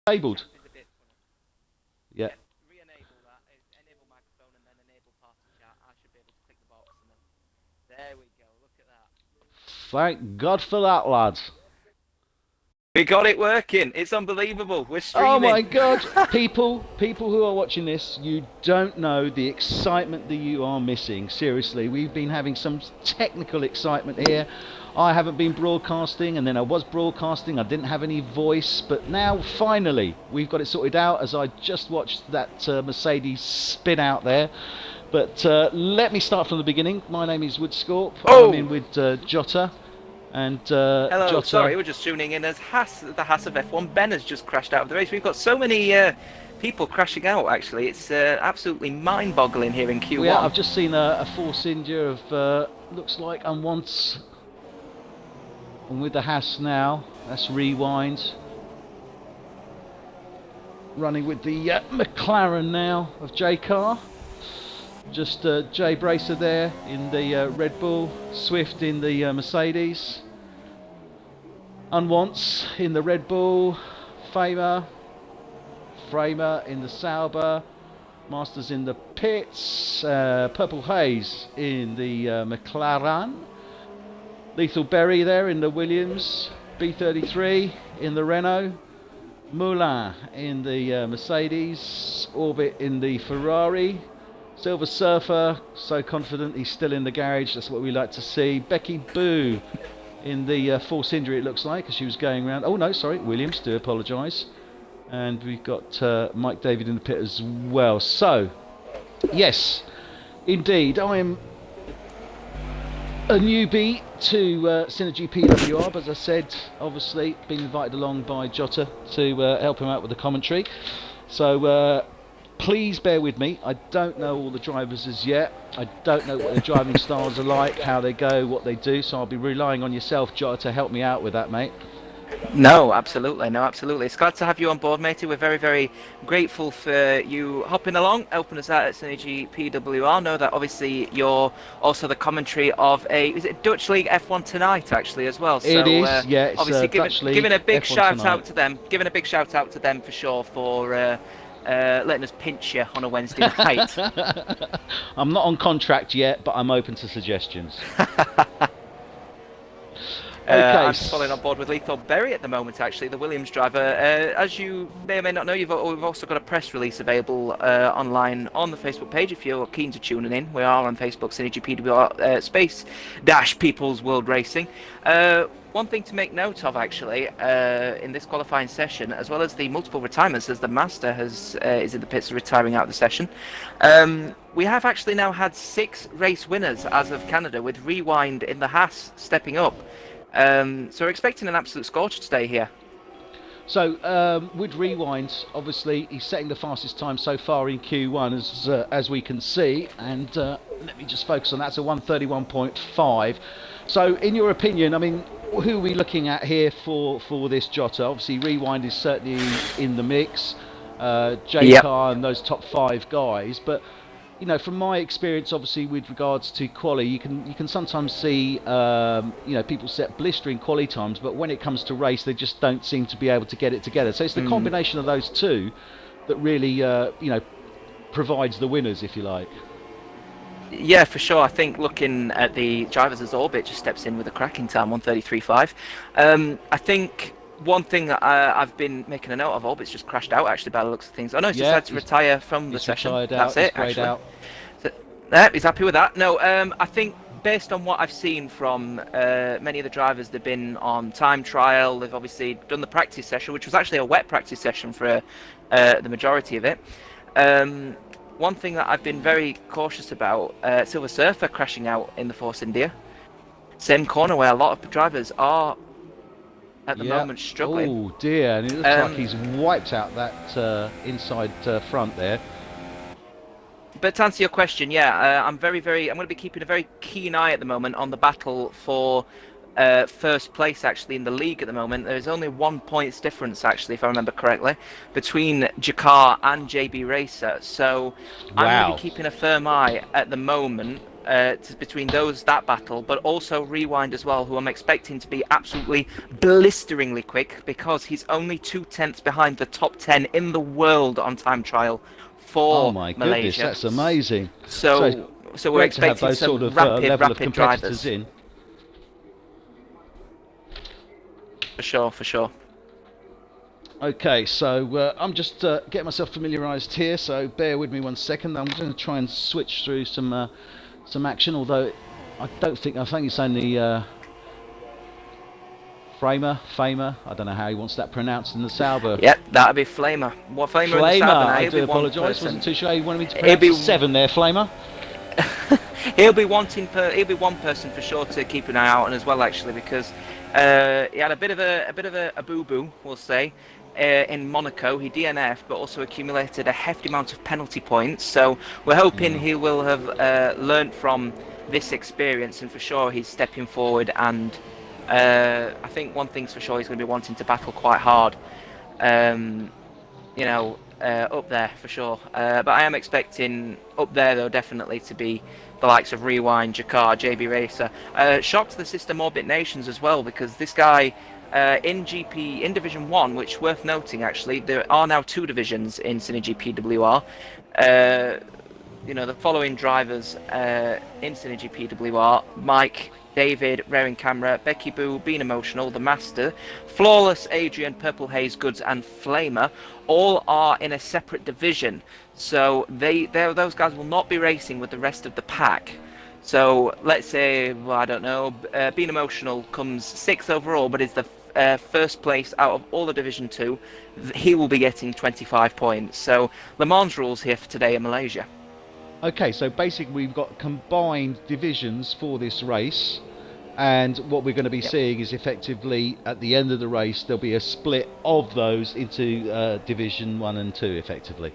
Disabled. Is a bit funny. Yeah. Yeah, re-enable that. Enable microphone and then enable party chat. I should be able to click the box and then. There we go. Look at that. Thank God for that, lads. We got it working. It's unbelievable. We're Oh streaming. my God, people who are watching this, you don't know the excitement that you are missing. Seriously, we've been having some technical excitement here. I haven't been broadcasting, and then I was broadcasting. I didn't have any voice, but now finally we've got it sorted out. As I just watched that Mercedes spin out there. But let me start from the beginning. My name is Woodscorp. I'm in with Jota. And Hello, Jota. sorry, we're just tuning in as the Haas of F1. Ben has just crashed out of the race. We've got so many people crashing out, actually. It's absolutely mind-boggling here in Q1. Well, yeah, I've just seen a Force India of, looks like unwants. And with the Haas now, that's rewind. Running with the McLaren now of J Car. Just Jay Bracer there in the Red Bull, Swift in the Mercedes. Unwants in the Red Bull, Framer in the Sauber, Masters in the pits, Purple Haze in the McLaren, Lethal Berry there in the Williams, B33 in the Renault, Moulin in the Mercedes, Orbit in the Ferrari, Silver Surfer, so confident he's still in the garage, that's what we like to see. Becky Boo in the Force Injury, it looks like, as she was going around. Oh no, sorry, Williams, do apologise. And we've got Mike David in the pit as well. So, yes, indeed, I am a newbie to SynergyPWR, but as I said, obviously, been invited along by Jota to help him out with the commentary. So, please bear with me. I don't know all the drivers as yet. I don't know what their driving styles are like, how they go, what they do. So I'll be relying on yourself, Jota, to help me out with that, mate. No, absolutely. No, absolutely. It's glad to have you on board, matey. We're very, very grateful for you hopping along, helping us out at Synergy PWR. Know that obviously you're also the commentary of is it Dutch League F1 tonight, actually, as well. It So, is, yeah, it's obviously Dutch League giving a big F1 shout tonight. out to them. Giving a big shout out to them for sure for letting us pinch you on a Wednesday night. I'm not on contract yet, but I'm open to suggestions. Okay. I'm just following on board with Lethal Berry at the moment, actually, the Williams driver. As you may or may not know, we've also got a press release available online on the Facebook page if you're keen to tune in. We are on Facebook, Synergy PWR space dash People's World Racing. One thing to make note of, actually, in this qualifying session, as well as the multiple retirements, as the Master is in the pits retiring out of the session, we have actually now had 6 race winners as of Canada, with Rewind in the Haas stepping up. So we're expecting an absolute scorcher today here. So with Rewind, obviously he's setting the fastest time so far in Q1 as we can see, and let me just focus on that. So 131.5. So in your opinion, I mean, who are we looking at here for this Jota? Obviously Rewind is certainly in the mix, J-Car and those top 5 guys, but you know, from my experience, obviously with regards to quali, you can sometimes see people set blistering quali times, but when it comes to race, they just don't seem to be able to get it together. So it's the combination of those two that really provides the winners, if you like. Yeah, for sure. I think looking at the drivers as Orbit just steps in with a cracking time, 133.5. I think one thing that I've been making a note of, Orbit's just crashed out, actually, by the looks of things. Oh no, he's decided to retire from the session. That's it, actually. So, he's happy with that. No, I think based on what I've seen from many of the drivers, they've been on time trial. They've obviously done the practice session, which was actually a wet practice session for the majority of it. One thing that I've been very cautious about, Silver Surfer crashing out in the Force India. Same corner where a lot of drivers are at the moment struggling. Oh dear, and it looks like he's wiped out that inside front there. But to answer your question, yeah, I'm going to be keeping a very keen eye at the moment on the battle for first place, actually, in the league at the moment. There's only 1 points difference, actually, if I remember correctly, between Jakar and JB Racer. So I'm going to be keeping a firm eye at the moment between that battle, but also Rewind as well, who I'm expecting to be absolutely blisteringly quick, because he's only 2/10 behind the top 10 in the world on time trial Oh for my goodness, Malaysia. that's amazing. So we're Great to have expecting those sort some of level of rapid competitors drivers. in. For sure. Okay, so I'm just getting myself familiarised here, so bear with me 1 second. I'm going to try and switch through some action, although I think it's only Famer, I don't know how he wants that pronounced in the Sauber. Yep, that'd be Flamer. What Flamer in the Flamer, Sauber? Now, I he'll do be one apologise, person. wasn't too sure you wanted me to He'll pronounce be 7 there, Flamer. he'll be one person for sure to keep an eye out on as well, actually, because he had a bit of a boo-boo, we'll say, in Monaco. He DNF'd, but also accumulated a hefty amount of penalty points. So we're hoping he will have learnt from this experience, and for sure he's stepping forward. And I think one thing's for sure, he's going to be wanting to battle quite hard. Up there for sure. But I am expecting up there, though, definitely to be the likes of Rewind, Jakar, JB Racer. Shocked the System Orbit Nations as well, because this guy in Division 1, which worth noting actually, there are now 2 divisions in SynergyPWR. The following drivers in SynergyPWR: Mike, David, Raring Camera, Becky Boo, Being Emotional, The Master, Flawless, Adrian, Purple Haze, Goods, and Flamer, all are in a separate division. So those guys will not be racing with the rest of the pack. So let's say, well, I don't know, Being Emotional comes 6th overall, but is the first place out of all the Division 2. He will be getting 25 points. So Le Mans rules here for today in Malaysia. Okay, so basically we've got combined divisions for this race, and what we're going to be seeing is effectively at the end of the race there'll be a split of those into Division 1 and 2 effectively.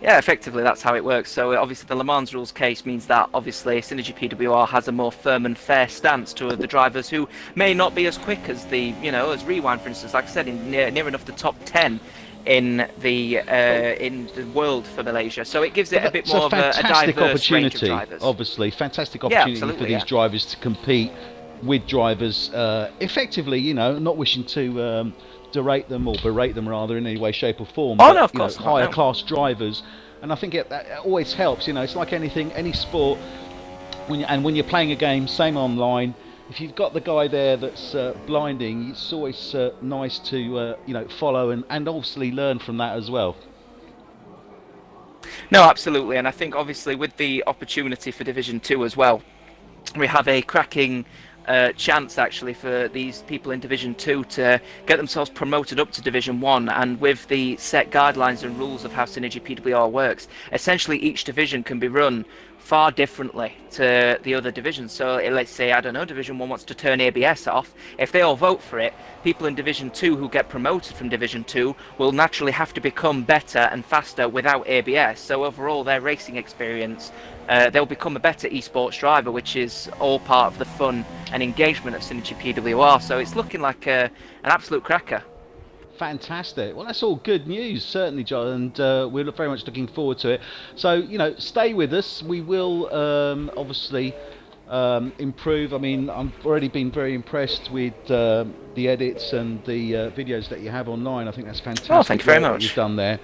Yeah, effectively that's how it works. So obviously the Le Mans rules case means that obviously SynergyPWR has a more firm and fair stance to the drivers who may not be as quick as as Rewind, for instance, like I said, in near enough the top 10 in the world for Malaysia. So it gives it a bit more of a diverse range of drivers. Obviously, fantastic opportunity for these drivers to compete with drivers effectively, not wishing to derate them or berate them rather in any way, shape or form. Oh, no, of course not, higher class drivers, and I think it always helps. It's like anything, any sport. When you're playing a game, same online. If you've got the guy there that's blinding, it's always nice to follow and obviously learn from that as well. No, absolutely, and I think obviously with the opportunity for Division 2 as well, we have a cracking chance actually for these people in Division 2 to get themselves promoted up to Division 1. And with the set guidelines and rules of how SynergyPWR works, essentially each division can be run far differently to the other divisions. So let's say, I don't know, Division 1 wants to turn ABS off. If they all vote for it, people in Division 2 who get promoted from Division 2 will naturally have to become better and faster without ABS. So overall, their racing experience, they'll become a better esports driver, which is all part of the fun and engagement of SynergyPWR. So it's looking like an absolute cracker. Fantastic. Well, that's all good news, certainly, John, and we're very much looking forward to it. So, stay with us. We will obviously improve. I mean, I've already been very impressed with the edits and the videos that you have online. I think that's fantastic. Oh, thank you very much. What you've done there.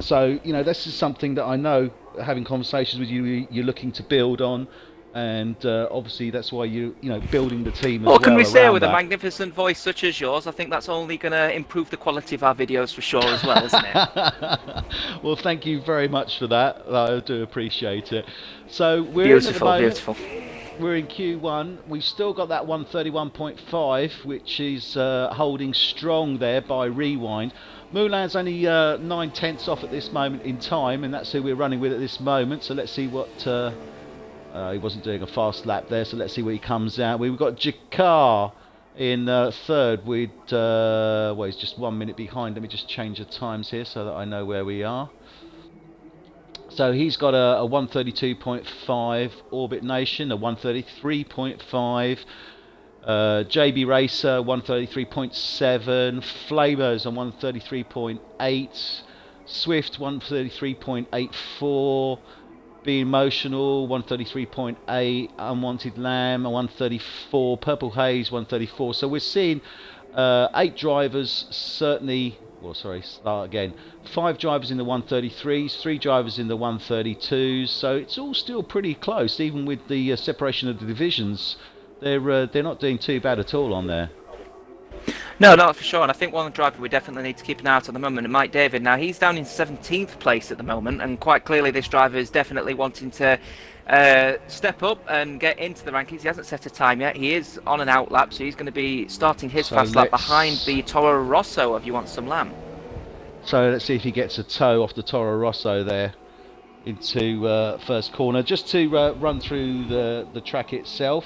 So, this is something that I know, having conversations with you, you're looking to build on. And obviously that's why you building the team as well. What can we say with a magnificent voice such as yours? I think that's only going to improve the quality of our videos for sure as well, isn't it? Well, thank you very much for that. I do appreciate it. So we're beautiful. We're in Q1. We've still got that 131.5, which is holding strong there by Rewind. Mulan's only 9/10 off at this moment in time, and that's who we're running with at this moment. So let's see what. He wasn't doing a fast lap there, so let's see where he comes out. We've got Jakar in third with, he's just 1 minute behind. Let me just change the times here so that I know where we are. So he's got a 132.5, Orbit Nation, a 133.5, JB Racer, 133.7, Flavors on 133.8, Swift, 133.84, Be Emotional, 133.8, Unwanted Lamb, 134, Purple Haze, 134. So we're seeing 8 drivers, certainly, well, sorry, start again. 5 drivers in the 133s, 3 drivers in the 132s. So it's all still pretty close, even with the separation of the divisions. They're not doing too bad at all on there. No, not for sure. And I think one driver we definitely need to keep an eye out at the moment is Mike David. Now, he's down in 17th place at the moment, and quite clearly this driver is definitely wanting to step up and get into the rankings. He hasn't set a time yet. He is on an out lap, so he's going to be starting his fast lap behind the Toro Rosso of You Want Some Lamb. So let's see if he gets a toe off the Toro Rosso there into first corner. Just to run through the track itself.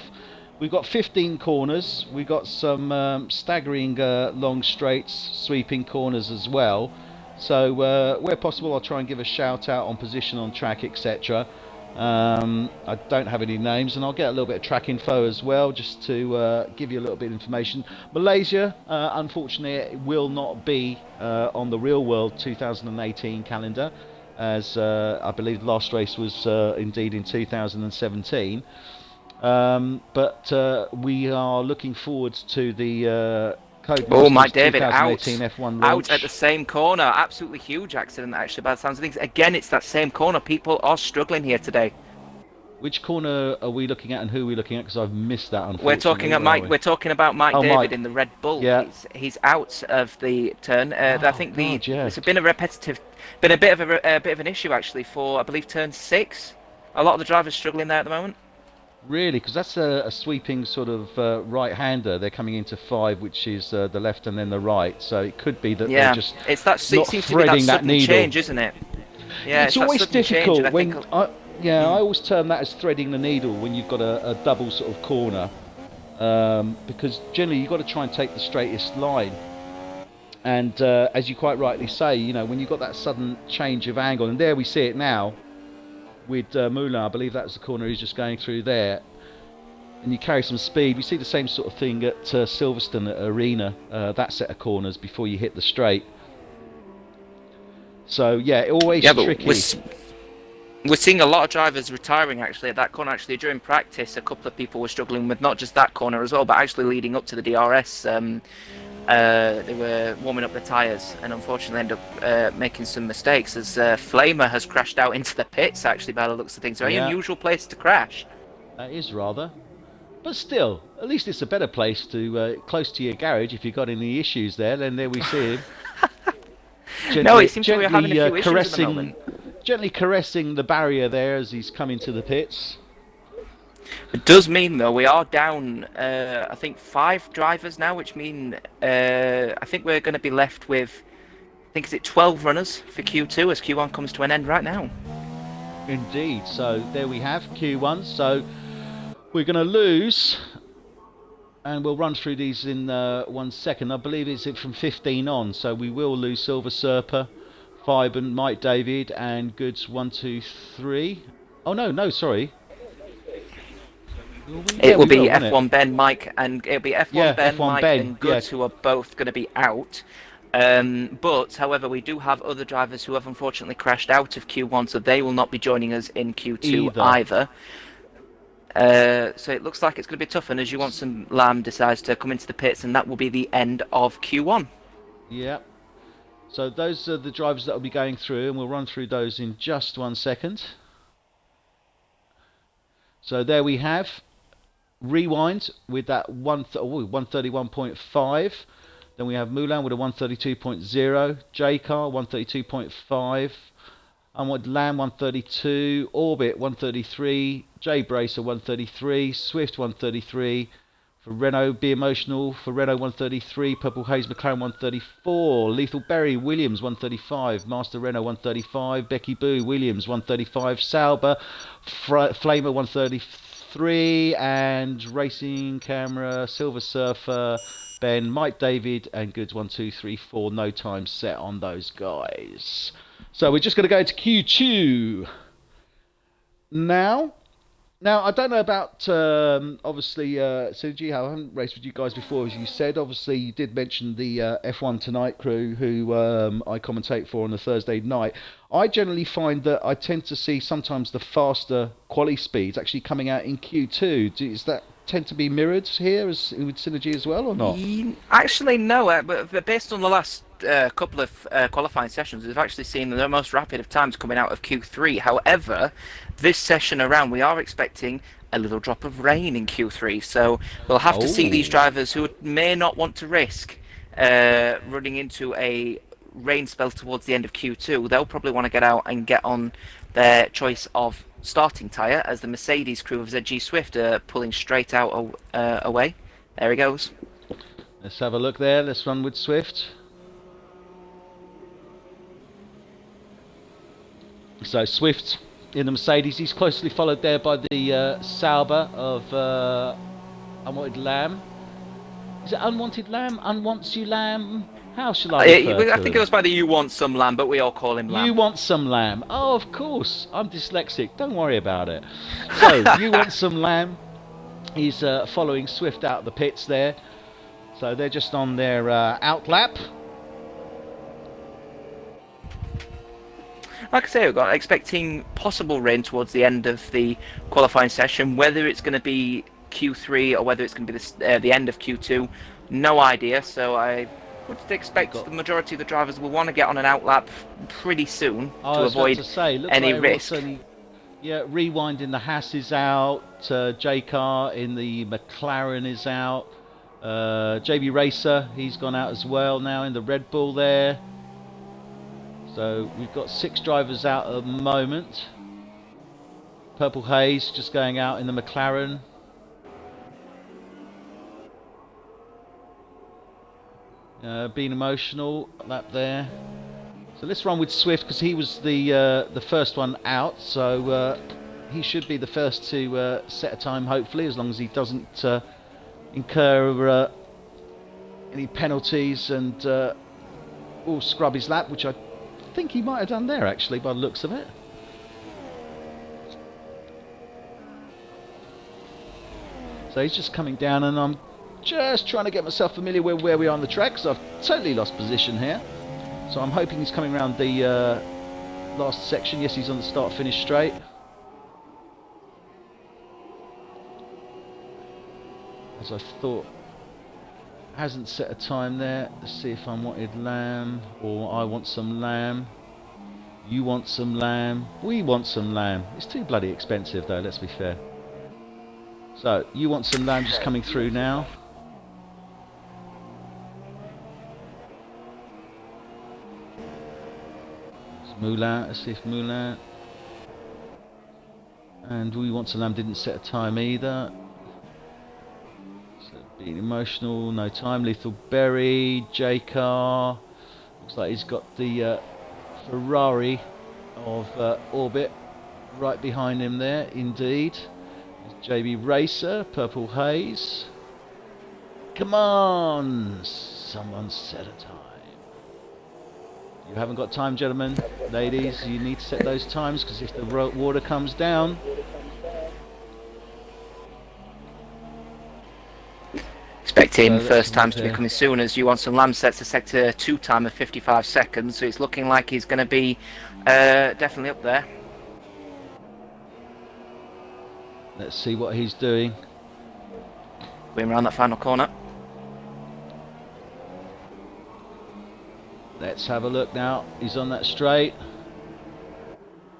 We've got 15 corners. We've got some staggering long straights, sweeping corners as well. So where possible, I'll try and give a shout out on position on track, etc. I don't have any names, and I'll get a little bit of track info as well, just to give you a little bit of information. Malaysia, unfortunately, it will not be on the Real World 2018 calendar, as I believe the last race was indeed in 2017. But we are looking forward to the Codemasters Mike David 2018 F1 launch. Out at the same corner. Absolutely huge accident, actually, by the sounds of things. Again, it's that same corner. People are struggling here today. Which corner are we looking at, and who are we looking at? Because I've missed that, unfortunately. We're talking about Mike David Mike. in the Red Bull. Yeah. He's out of the turn. I think yes. it's been a bit of an issue actually for, I believe, turn 6. A lot of the drivers struggling there at the moment. Really, because that's a sweeping sort of right-hander. They're coming into 5, which is the left and then the right. So it could be that they're just not threading that needle. Change, isn't it? Yeah, it's always difficult when I always term that as threading the needle when you've got a double sort of corner, because generally you've got to try and take the straightest line. And as you quite rightly say, you know, when you've got that sudden change of angle, and there we see it now with Moulin, I believe that's the corner he's just going through there, and you carry some speed. We see the same sort of thing at Silverstone at Arena, that set of corners before you hit the straight. So yeah, always tricky. We're seeing a lot of drivers retiring actually at that corner. Actually, during practice, a couple of people were struggling with not just that corner as well, but actually leading up to the DRS. They were warming up the tyres and unfortunately ended up making some mistakes as Flamer has crashed out into the pits, actually, by the looks of things. Very unusual place to crash. That is rather. But still, at least it's a better place to close to your garage. If you've got any issues there, then there we see him. No, it seems to be having a few issues at the moment. Gently caressing the barrier there as he's coming to the pits. It does mean, though, we are down, I think, 5 drivers now, which mean I think we're going to be left with, I think, is it 12 runners for Q2 as Q1 comes to an end right now. Indeed. So there we have Q1. So we're going to lose, and we'll run through these in 1 second. I believe it's from 15 on, so we will lose Silver Serper, Fiben, Mike David, and Goods 1, 2, 3. Oh no, sorry. It will be F1 Ben, Mike, and it'll be F1 Ben, F1 Mike, Ben, and Goods, who are both going to be out. But, however, we do have other drivers who have unfortunately crashed out of Q1, so they will not be joining us in Q2 either. So it looks like it's going to be tough, and as You Want Some Lamb decides to come into the pits, and that will be the end of Q1. Yeah. So those are the drivers that will be going through, and we'll run through those in just 1 second. So there we have Rewind with that 131.5. Then we have Moulin with a 132.0, J-Car 132.5, Unwanted Lamb 132, Orbit 133, J-Bracer 133, Swift 133, for Renault, Be Emotional for Renault 133, Purple Haze McLaren 134, Lethal Berry Williams 135, Master Renault 135, Becky Boo Williams 135, Sauber Flamer 133, and Racing Camera Silver Surfer Ben, Mike David, and Goods 1, 2, 3, 4. No time set on those guys. So we're just going to go to Q2 now. Now, I don't know about, obviously, Synergy. I haven't raced with you guys before, as you said. Obviously, you did mention the F1 Tonight crew, who I commentate for on a Thursday night. I generally find that I tend to see sometimes the faster quali speeds actually coming out in Q2. Does that tend to be mirrored here as with Synergy as well, or not? Actually, no. But based on the last couple of qualifying sessions, we've actually seen the most rapid of times coming out of Q3. However, this session around, we are expecting a little drop of rain in Q3, so we'll have to see these Oh. drivers who may not want to risk running into a rain spell towards the end of Q2. They'll probably want to get out and get on their choice of starting tyre, as the Mercedes crew of ZG Swift are pulling straight out away. There he goes. Let's have a look there. Let's run with Swift. So Swift in the Mercedes. He's closely followed there by the Sauber of Unwanted Lamb. Is it Unwanted Lamb? Unwants you Lamb? How shall I refer I to think him? it was by the You Want Some Lamb, but we all call him Lamb. You want some lamb? Oh, of course. I'm dyslexic. Don't worry about it. So, you want some lamb? He's following Swift out of the pits there. So they're just on their out lap. Like I say, we've got expecting possible rain towards the end of the qualifying session. Whether it's going to be Q3 or whether it's going to be the end of Q2, no idea. So I would expect the majority of the drivers will want to get on an out lap pretty soon to avoid any risk. Yeah, Rewind in the Haas is out. J-Car in the McLaren is out. JB Racer, he's gone out as well now in the Red Bull there. So we've got 6 drivers out at the moment. Purple Haze just going out in the McLaren. Being emotional lap there. So let's run with Swift because he was the first one out. So he should be the first to set a time, hopefully, as long as he doesn't incur any penalties and scrub his lap, which I think he might have done there actually by the looks of it. So he's just coming down, and I'm just trying to get myself familiar with where we are on the track, because I've totally lost position here. So I'm hoping he's coming around the last section. Yes, he's on the start-finish straight. As I thought, hasn't set a time there. Let's see if I wanted lamb, or I want some lamb. You want some lamb. We want some lamb. It's too bloody expensive though, let's be fair. So, you want some lamb just coming through now. It's Moulin, let's see if Moulin. And we want some lamb didn't set a time either. So, being emotional, no time. Lethal Berry, J-Car. Looks like he's got the Ferrari of Orbit right behind him there, indeed. JB Racer, Purple Haze. Come on! Someone set a time. You haven't got time, gentlemen. Ladies, you need to set those times, because if the water comes down... Expecting first times to be coming soon, as You Want Some Lamb sets a sector 2 time of 55 seconds, so it's looking like he's going to be definitely up there. Let's see what he's doing. Going around that final corner. Let's have a look now. He's on that straight.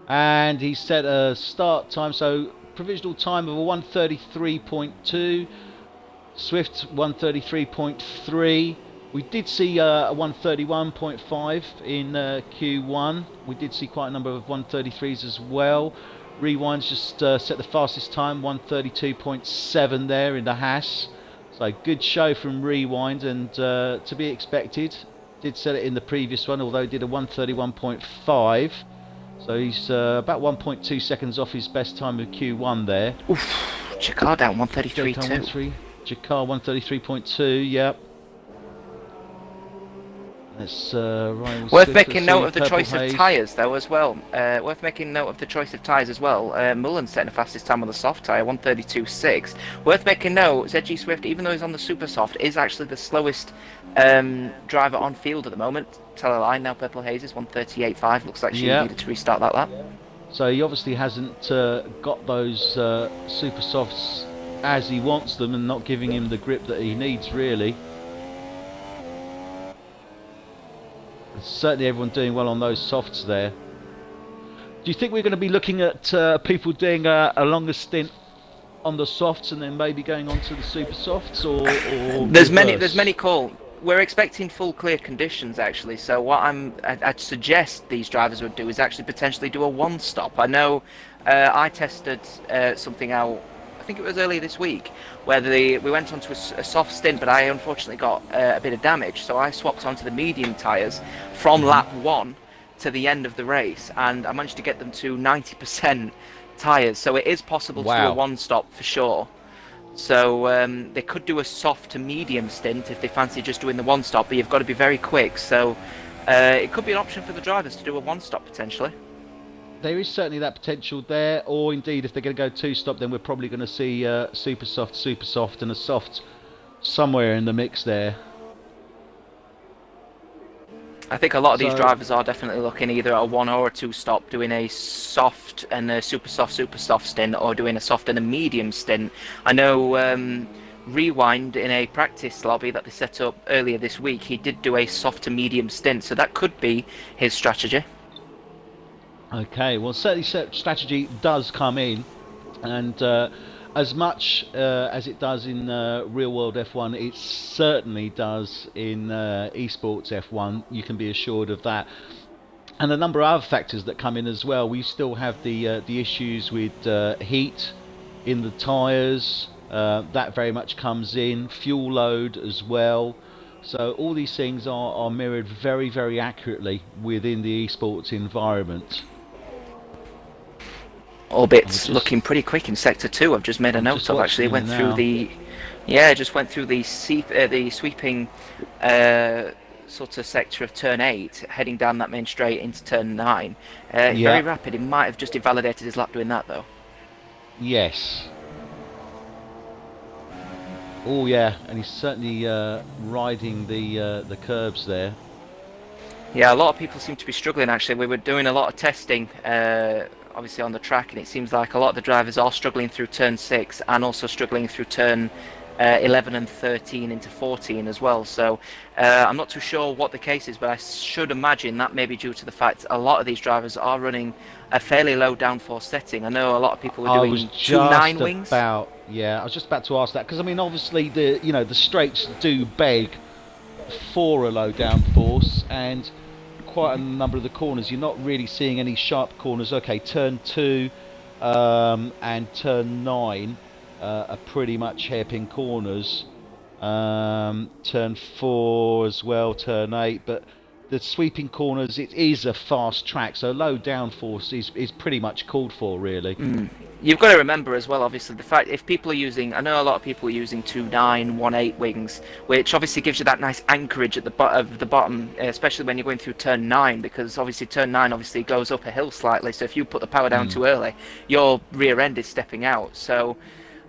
And he set a start time, so provisional time of a 1:33.2. Swift 1:33.3. We did see a 1:31.5 in Q1. We did see quite a number of 1:33s as well. Rewind's just set the fastest time, 1:32.7 there in the Haas. So good show from Rewind, and to be expected. Did set it in the previous one, although he did a 1:31.5. So he's about 1.2 seconds off his best time of Q1 there. Oof, Jakar down 1:33.2. Jakar 1:33.2, yep. Let's Ryan Worth Swift, making let's note see, of the Purple choice of Haze. tyres though as well. Worth making note of the choice of tyres as well. Mullen's setting the fastest time on the soft tyre, 1:32.6. Worth making note, ZG Swift, even though he's on the super soft, is actually the slowest driver on field at the moment. Tell a lie now, Purple Haze is 1:38.5. Looks like she needed to restart that lap. So he obviously hasn't got those super softs as he wants them, and not giving him the grip that he needs, really. Certainly everyone doing well on those softs there. Do you think we're going to be looking at people doing a longer stint on the softs and then maybe going on to the super softs, or there's reverse? many call. We're expecting full clear conditions actually, so what I'd suggest these drivers would do is actually potentially do a one stop. I know I tested something out, I think it was earlier this week, where we went onto a soft stint, but I unfortunately got a bit of damage, so I swapped onto the medium tyres from lap 1 to the end of the race, and I managed to get them to 90% tyres, so it is possible to do a one stop for sure. So they could do a soft to medium stint if they fancy just doing the one stop, but you've got to be very quick, so it could be an option for the drivers to do a one stop potentially. There is certainly that potential there, or indeed if they're going to go two stop, then we're probably going to see super soft and a soft somewhere in the mix there. I think a lot of these drivers are definitely looking either at a one or a two stop, doing a soft and a super soft stint, or doing a soft and a medium stint. I know Rewind, in a practice lobby that they set up earlier this week, he did do a soft to medium stint, so that could be his strategy. Okay, well certainly strategy does come in, and as much as it does in real world F1, it certainly does in esports F1, you can be assured of that. And a number of other factors that come in as well. We still have the issues with heat in the tyres, that very much comes in, fuel load as well. So all these things are mirrored very, very accurately within the esports environment. Orbit's looking pretty quick in sector 2. I've just made a note of actually. Went through the, just went through the sweeping sort of sector of turn 8, heading down that main straight into turn 9. Very rapid. He might have just invalidated his lap doing that though. Yes. Oh yeah, and he's certainly riding the curbs there. Yeah, a lot of people seem to be struggling actually. We were doing a lot of testing obviously on the track, and it seems like a lot of the drivers are struggling through turn 6 and also struggling through turn 11 and 13 into 14 as well. So I'm not too sure what the case is, but I should imagine that may be due to the fact a lot of these drivers are running a fairly low downforce setting. I know a lot of people were doing 2.9 wings. Yeah, I was just about to ask that, because I mean obviously the straights do beg for a low downforce, and quite a number of the corners you're not really seeing any sharp corners. Okay, turn 2 and turn 9 are pretty much hairpin corners. Turn 4 as well, turn 8, but the sweeping corners, it is a fast track, so low downforce is pretty much called for, really. You've got to remember as well, obviously, the fact if people are using, I know a lot of people are using 2.9, 1.8 wings, which obviously gives you that nice anchorage at the bottom, especially when you're going through turn 9, because obviously turn 9 obviously goes up a hill slightly, so if you put the power down too early, your rear end is stepping out. So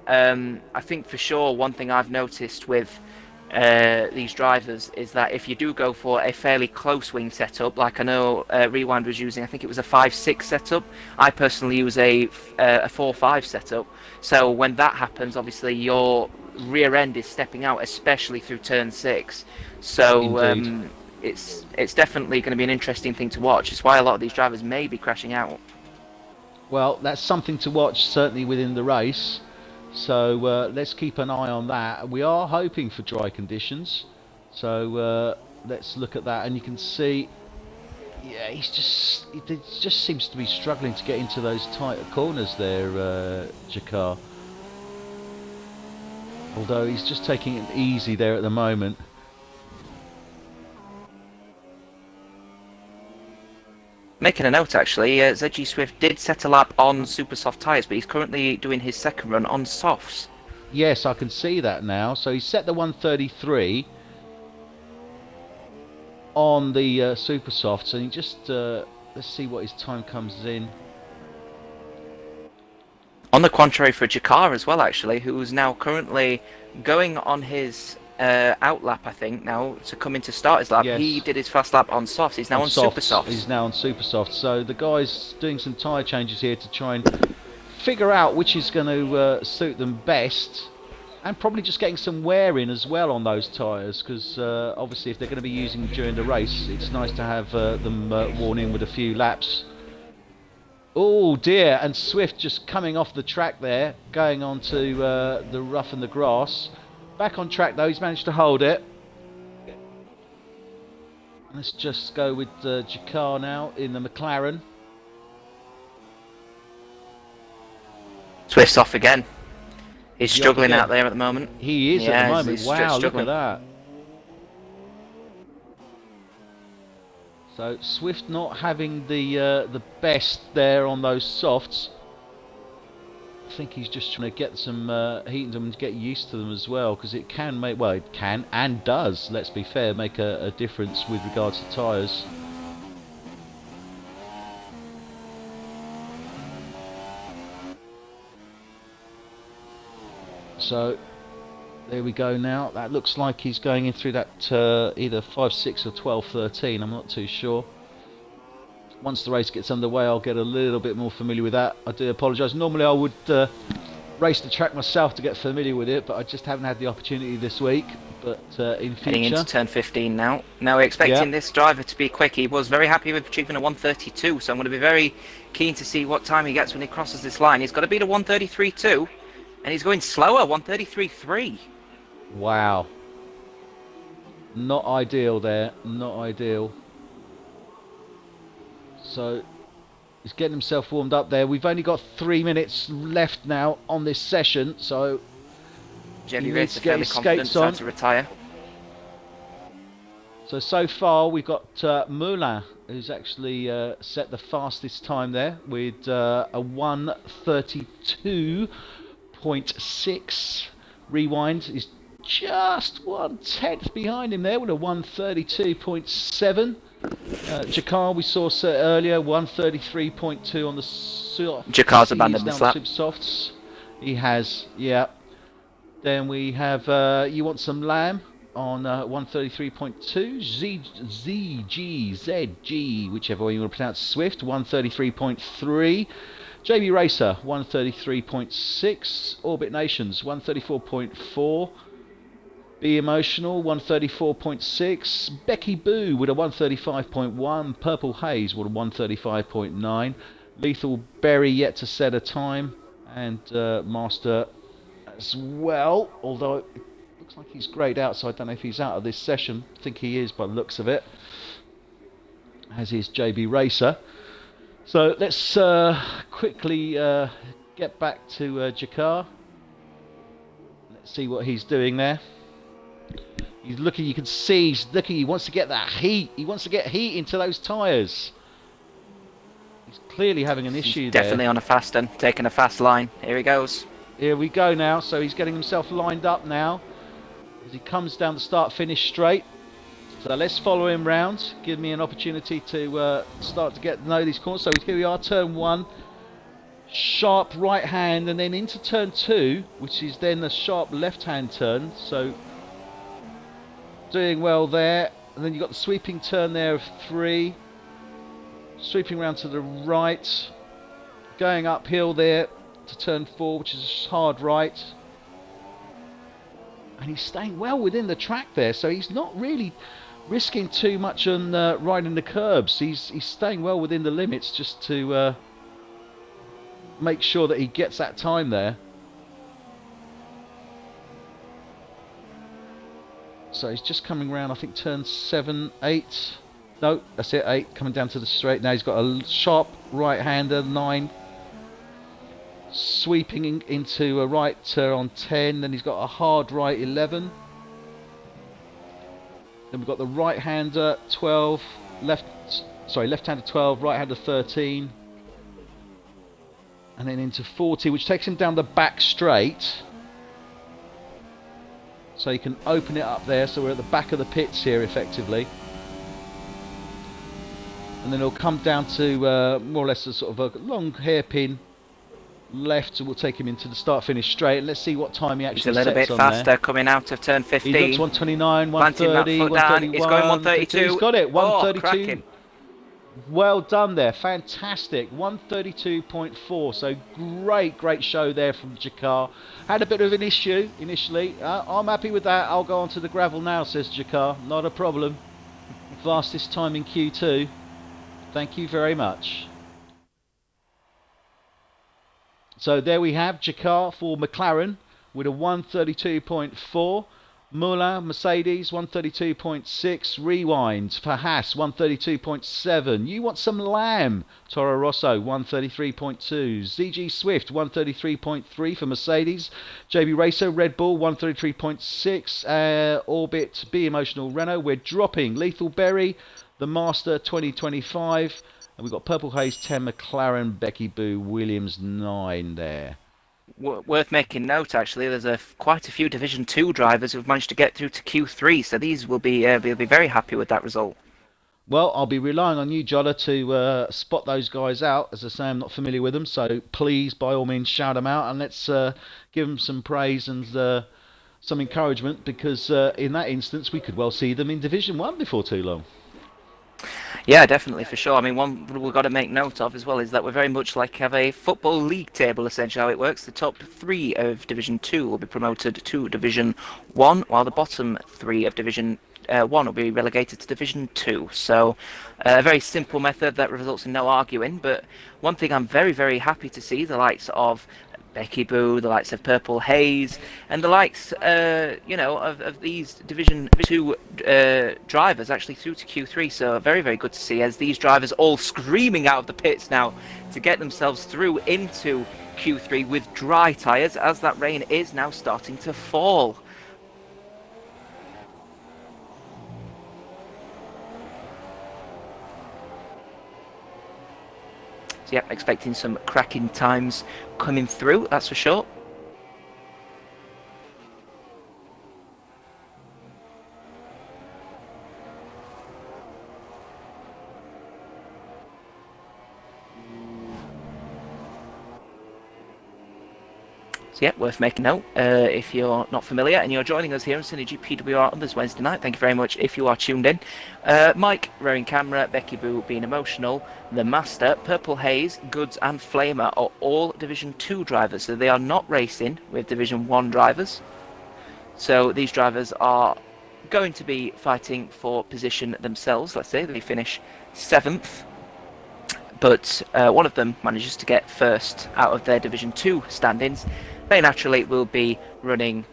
I think for sure one thing I've noticed with these drivers is that if you do go for a fairly close wing setup, like I know Rewind was using, I think it was a 5.6 setup. I personally use a 4.5 setup. So when that happens, obviously your rear end is stepping out, especially through turn 6. So it's definitely going to be an interesting thing to watch. It's why a lot of these drivers may be crashing out. Well, that's something to watch, certainly within the race. So let's keep an eye on that. We are hoping for dry conditions, so let's look at that. And you can see, yeah, he just seems to be struggling to get into those tighter corners there, Jakar. Although he's just taking it easy there at the moment. Making a note actually, ZG Swift did set a lap on super soft tyres, but he's currently doing his second run on softs. Yes, I can see that now. So he set the 133. on the super softs, and he just let's see what his time comes in. On the contrary for Jakar as well, actually, who's now currently going on his out lap, I think, now to come in to start his lap. Yes. He did his fast lap on softs. He's now on super softs. He's now on super softs. So the guy's doing some tyre changes here to try and figure out which is going to suit them best, and probably just getting some wear in as well on those tyres, because obviously if they're going to be using them during the race, it's nice to have them worn in with a few laps. Oh dear, and Swift just coming off the track there, going on to the rough and the grass. Back on track though, he's managed to hold it. Let's just go with Jakar now in the McLaren. Swift's off again. He's struggling out there at the moment. He is at the moment. Wow, look at that. So Swift not having the best there on those softs. I think he's just trying to get some heat in them and get used to them as well, because it can make, well, it can and does, let's be fair, make a difference with regards to tyres. So there we go now. That looks like he's going in through that either 5.6 or 12.13. I'm not too sure. Once the race gets underway, I'll get a little bit more familiar with that. I do apologise. Normally I would race the track myself to get familiar with it, but I just haven't had the opportunity this week. But in future... Heading into turn 15 now. Now we're expecting this driver to be quick. He was very happy with achieving a 1:32, so I'm going to be very keen to see what time he gets when he crosses this line. He's got to beat a 1:33.2. And he's going slower, 1:33.3. Wow. Not ideal there, not ideal. So, he's getting himself warmed up there. We've only got 3 minutes left now on this session, so... Jelly Racer fairly confident, time to retire. So far we've got Moulin, who's actually set the fastest time there with a 1:32.6. Rewind is just 1/10 behind him there with a 1:32.7. Jakar we saw earlier, 1:33.2 on the Jakar's abandoned this lap. Super softs. He has, yeah. Then we have You Want Some Lamb on 1:33.2. ZG, whichever way you want to pronounce Swift, 1:33.3. JB Racer, 1:33.6. Orbit Nations, 1:34.4. Be Emotional, 1:34.6. Becky Boo with a 1:35.1. Purple Haze with a 1:35.9. Lethal Berry yet to set a time. And Master as well, although it looks like he's greyed out, so I don't know if he's out of this session. I think he is by the looks of it. As is JB Racer. So let's quickly get back to Jakar. Let's see what he's doing there. He's looking, you can see he's looking, he wants to get that heat. He wants to get heat into those tyres. He's clearly having an issue there. Definitely on a fast one, taking a fast line. Here he goes. Here we go now. So he's getting himself lined up now as he comes down the start-finish straight. So let's follow him round. Give me an opportunity to start to get to know these corners. So here we are, turn 1. Sharp right hand, and then into turn 2, which is then the sharp left-hand turn. So doing well there. And then you've got the sweeping turn there of 3. Sweeping round to the right. Going uphill there to turn 4, which is hard right. And he's staying well within the track there. So he's not really risking too much on riding the curbs. He's staying well within the limits just to make sure that he gets that time there. So he's just coming round, I think turn 7, 8. No, that's it, 8. Coming down to the straight. Now he's got a sharp right-hander, 9. Sweeping into a right on 10. Then he's got a hard right, 11. Then we've got the right-hander, 12. Left-hander 12, right-hander 13. And then into 40, which takes him down the back straight. So you can open it up there. So we're at the back of the pits here, effectively. and then it'll come down to more or less a sort of a long hairpin left, and we'll take him into the start-finish straight, and let's see what time he He's actually a little sets bit on faster there. coming out of turn 15. He looks 129, Planting that 130, foot down. 131. It's going 132. He's got it, 132. Cracking. Well done there, fantastic. 132.4, so great show there from Jakar. Had a bit of an issue initially. I'm happy with that. I'll go on to the gravel now, says Jakar. Not a problem. Fastest time in Q2. Thank you very much. So there we have Jakar for McLaren with a 132.4. Moulin, Mercedes, 132.6. Rewind for Haas, 132.7. You want some lamb? Toro Rosso, 133.2. ZG Swift, 133.3 for Mercedes. JB Racer, Red Bull, 133.6. Orbit, Be Emotional, Renault. We're dropping Lethal Berry, the Master, 2025. And we've got Purple Haze, 10. McLaren, Becky Boo, Williams, 9 there. Worth making note, actually, there's quite a few Division 2 drivers who've managed to get through to Q3, so these will be very happy with that result. Well, I'll be relying on you, Jolla, to spot those guys out. As I say, I'm not familiar with them, so please, by all means, shout them out, and let's give them some praise and some encouragement, because in that instance, we could well see them in Division 1 before too long. Yeah, definitely, for sure. I mean, one we've got to make note of as well is that we're very much like have a football league table, essentially, how it works. The top 3 of Division 2 will be promoted to Division 1, while the bottom 3 of Division 1 will be relegated to Division 2. So, a very simple method that results in no arguing. But one thing I'm very happy to see, the likes of Becky Boo, the likes of Purple Haze, and the likes, of these Division 2 drivers actually through to Q3. So very good to see, as these drivers all screaming out of the pits now to get themselves through into Q3 with dry tyres, as that rain is now starting to fall. So yeah, expecting some cracking times coming through, that's for sure. So yeah, worth making note if you're not familiar and you're joining us here on SynergyPWR on this Wednesday night. Thank you very much if you are tuned in. Mike, Rearing Camera, Becky Boo, Being Emotional, The Master, Purple Haze, Goods and Flamer are all Division 2 drivers. So they are not racing with Division 1 drivers. So these drivers are going to be fighting for position themselves. Let's say they finish 7th. But one of them manages to get first out of their Division 2 standings. They naturally will be running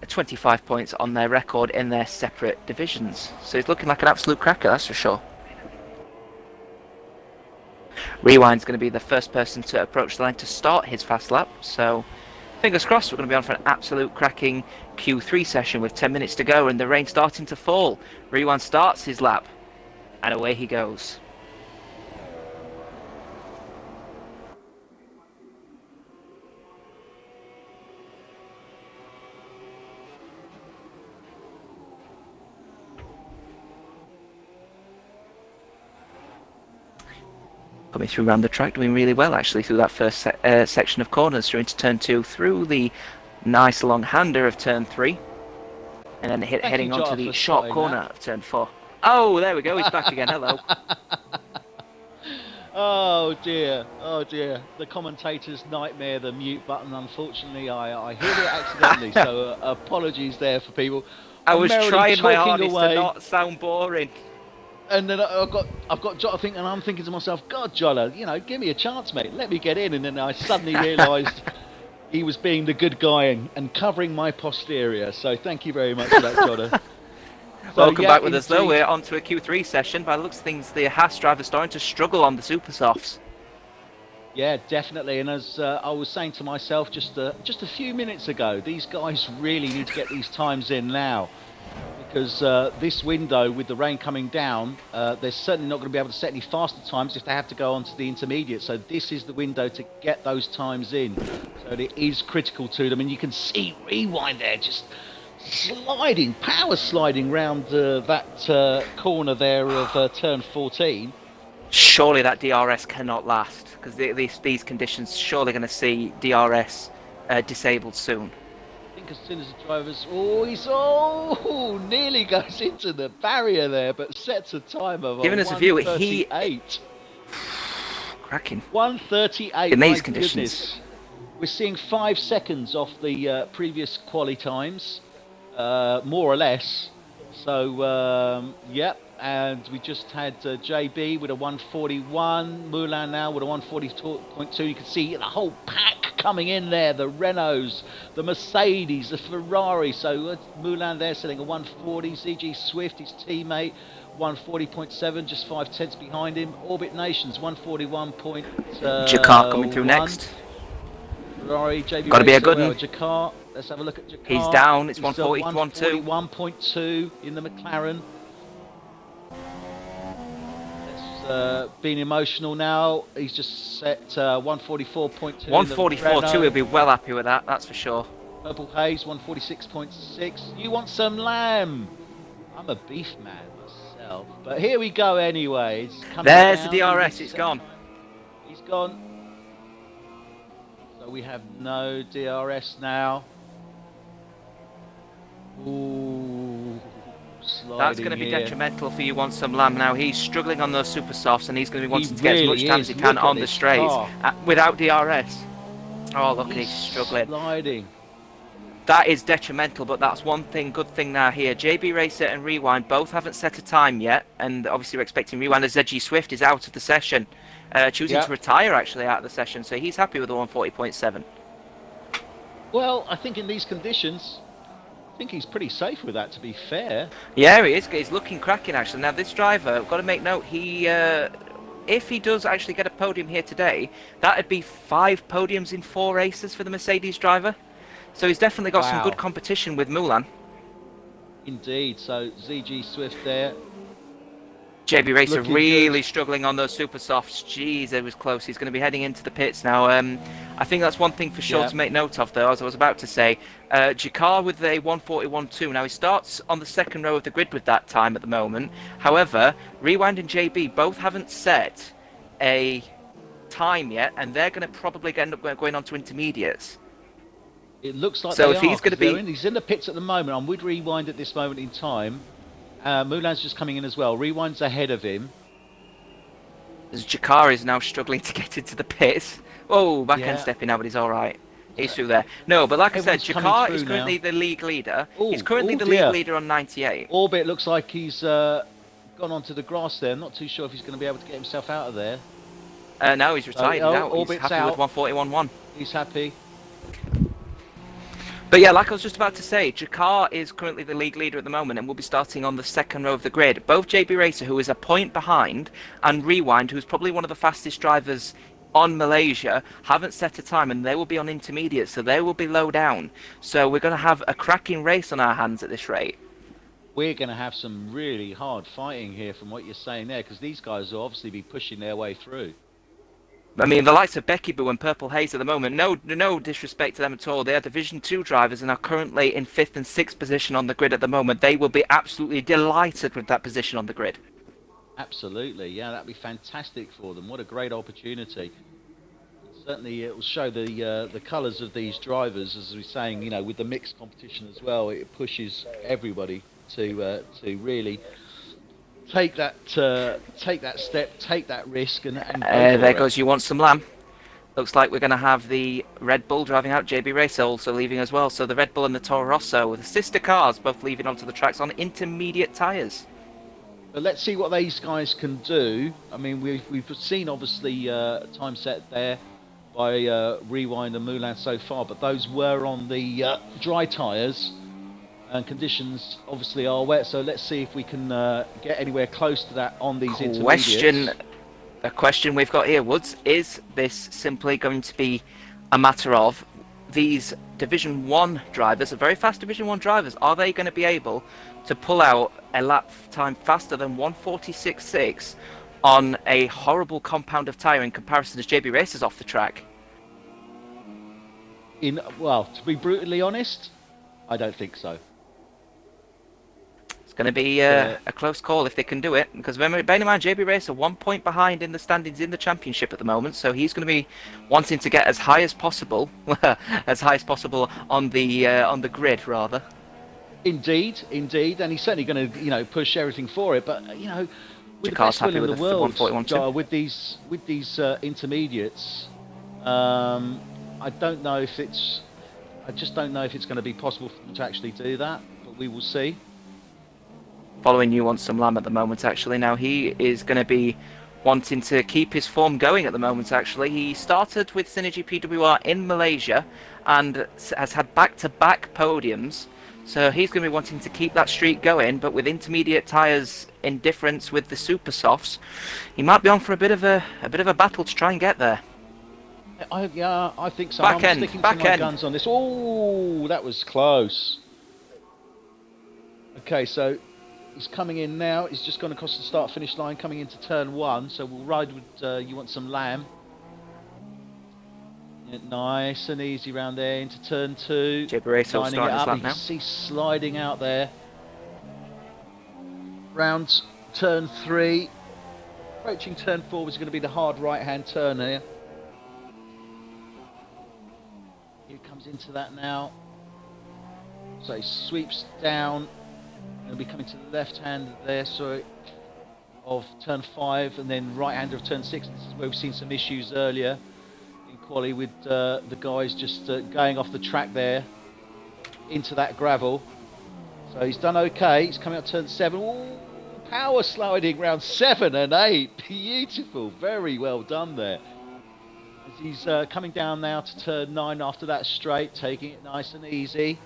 25 points on their record in their separate divisions. So it's looking like an absolute cracker, that's for sure. Rewind's going to be the first person to approach the line to start his fast lap. So fingers crossed, we're going to be on for an absolute cracking Q3 session with 10 minutes to go and the rain starting to fall. Rewind starts his lap and away he goes. Coming through around the track, doing really well actually through that first section of corners, through into turn 2, through the nice long hander of turn 3, and then heading onto the short corner of turn 4. Oh, there we go, he's back again, hello. Oh dear, the commentator's nightmare, the mute button. Unfortunately, I hit it accidentally, so apologies there for people. I was trying my hardest to not sound boring. And then I've got Jolla thinking, and I'm thinking to myself, God, Jolla, give me a chance, mate. Let me get in. And then I suddenly realised he was being the good guy and covering my posterior. So thank you very much for that, Jolla. Welcome back with us, though. We're on to a Q3 session. By the looks of things, the Haas driver's starting to struggle on the super softs. Yeah, definitely. And as I was saying to myself just a few minutes ago, these guys really need to get these times in now. Because this window, with the rain coming down, they're certainly not going to be able to set any faster times if they have to go on to the intermediate. So this is the window to get those times in. So it is critical to them. And you can see Rewind there just power sliding round that corner there of turn 14. Surely that DRS cannot last, because these conditions surely going to see DRS disabled soon. I think as soon as the driver's... nearly goes into the barrier there, but sets a time of Giving us a view, 1:38. Cracking. 1:38, In these my conditions. goodness. We're seeing 5 seconds off the previous quali times, more or less. So, yep. And we just had JB with a 1:41, Moulin now with a 1:40.2. You can see the whole pack coming in there, the Renaults, the Mercedes, the Ferrari. So Moulin there selling a 1:40, ZG Swift, his teammate, 1:40.7, just 5 tenths behind him. Orbit Nations, 1:41. Jakar coming through next. Ferrari, JB Got to be a Racer, good well, one. Jakar. Let's have a look at Jakar. He's down. It's He's 1:40.2. 1:41.2 in the McLaren. Being emotional now. He's just set 1:44.2. 1:44.2. He'll be well happy with that. That's for sure. Purple Haze 1:46.6. You want some lamb? I'm a beef man myself, but here we go anyway. There's the DRS. It's gone. He's gone. So we have no DRS now. Ooh, that's going to be detrimental for You Want Some Lamb now. He's struggling on those super softs, and he's going to be wanting to get as much time as he can on the straights without DRS. Oh, look, he's struggling. Sliding. That is detrimental, but that's one thing, good thing now here. JB Racer and Rewind both haven't set a time yet, and obviously we're expecting Rewind as ZG Swift is out of the session, choosing to retire actually out of the session, so he's happy with the 1:40.7. Well, I think in these conditions, I think he's pretty safe with that, to be fair. Yeah, he is. He's looking cracking actually. Now this driver, I've got to make note, he if he does actually get a podium here today, that'd be 5 podiums in 4 races for the Mercedes driver. So he's definitely got some good competition with Moulin. Indeed. So ZG Swift there. JB Racer really struggling on those super softs. Jeez, it was close. He's going to be heading into the pits now. I think that's one thing for sure to make note of, though, as I was about to say. Jakar with a 1:41.2. Now, he starts on the second row of the grid with that time at the moment. However, Rewind and JB both haven't set a time yet, and they're going to probably end up going on to intermediates. It looks like so if he's going to be... He's in the pits at the moment. I'm with Rewind at this moment in time. Moulin's just coming in as well. Rewind's ahead of him. As Jakar is now struggling to get into the pits. Oh, backhand stepping now, but he's all right. He's through there. No, but like I said, Jakar is currently the league leader. He's currently the league leader on 98. Orbit looks like he's gone onto the grass there. I'm not too sure if he's going to be able to get himself out of there. No, he's retired now. Orbit's he's happy with 1:41.1. He's happy. But yeah, like I was just about to say, Jakar is currently the league leader at the moment and will be starting on the second row of the grid. Both JB Racer, who is a point behind, and Rewind, who's probably one of the fastest drivers on Malaysia, haven't set a time, and they will be on intermediate, so they will be low down. So we're going to have a cracking race on our hands at this rate. We're going to have some really hard fighting here from what you're saying there, because these guys will obviously be pushing their way through. I mean, the likes of Becky Boo and Purple Haze at the moment, no disrespect to them at all. They are Division 2 drivers and are currently in 5th and 6th position on the grid at the moment. They will be absolutely delighted with that position on the grid. Absolutely, yeah, that'd be fantastic for them. What a great opportunity. Certainly it will show the colours of these drivers, as we're saying, you know, with the mixed competition as well. It pushes everybody to really take that step, take that risk, and there goes You Want Some Lamb. Looks like we're going to have the Red Bull driving out, JB Racer also leaving as well. So the Red Bull and the Toro Rosso, with the sister cars both leaving onto the tracks on intermediate tyres. But let's see what these guys can do. I mean, we've seen obviously time set there by Rewind and Moulin so far, but those were on the dry tyres. And conditions obviously are wet, so let's see if we can get anywhere close to that on these intermediates. A question we've got here, Woods, is this simply going to be a matter of these Division 1 drivers, the very fast Division 1 drivers, are they going to be able to pull out a lap time faster than 1:46.6 on a horrible compound of tyre in comparison as JB Racer's off the track? Well, to be brutally honest, I don't think so. It's going to be Yeah. a close call if they can do it, because remember, bear in mind, JB Racer 1 point behind in the standings in the championship at the moment, so he's going to be wanting to get as high as possible, on the grid rather. Indeed, indeed, and he's certainly going to, push everything for it. But with the Jakar's best will happy in with the the world, 141.2. with these intermediates, I don't know if it's. I just don't know if it's going to be possible for them to actually do that. But we will see. Following you on some lamb at the moment, actually. Now he is going to be wanting to keep his form going at the moment, actually. He started with SynergyPWR in Malaysia and has had back-to-back podiums. So he's going to be wanting to keep that streak going, but with intermediate tyres in difference with the super softs, he might be on for a bit of a battle to try and get there. I think so. Back I'm end, sticking back to my end. guns on this. Oh, that was close. Okay, so he's coming in now. He's just gone across the start-finish line, coming into turn 1. So we'll ride with You Want Some Lamb. Yeah, nice and easy round there into turn 2. JB Racer will Lining it start his up. lap You now. can see sliding out there. Round turn 3. Approaching turn 4 was going to be the hard right-hand turn here. He comes into that now. So he sweeps down. He'll be coming to the left hand there, sorry, of turn 5, and then right hand of turn 6. This is where we've seen some issues earlier in quali with the guys just going off the track there into that gravel. So he's done okay. He's coming up turn 7. Ooh, power sliding round 7 and 8. Beautiful, very well done there. As he's coming down now to turn 9 after that straight, taking it nice and easy.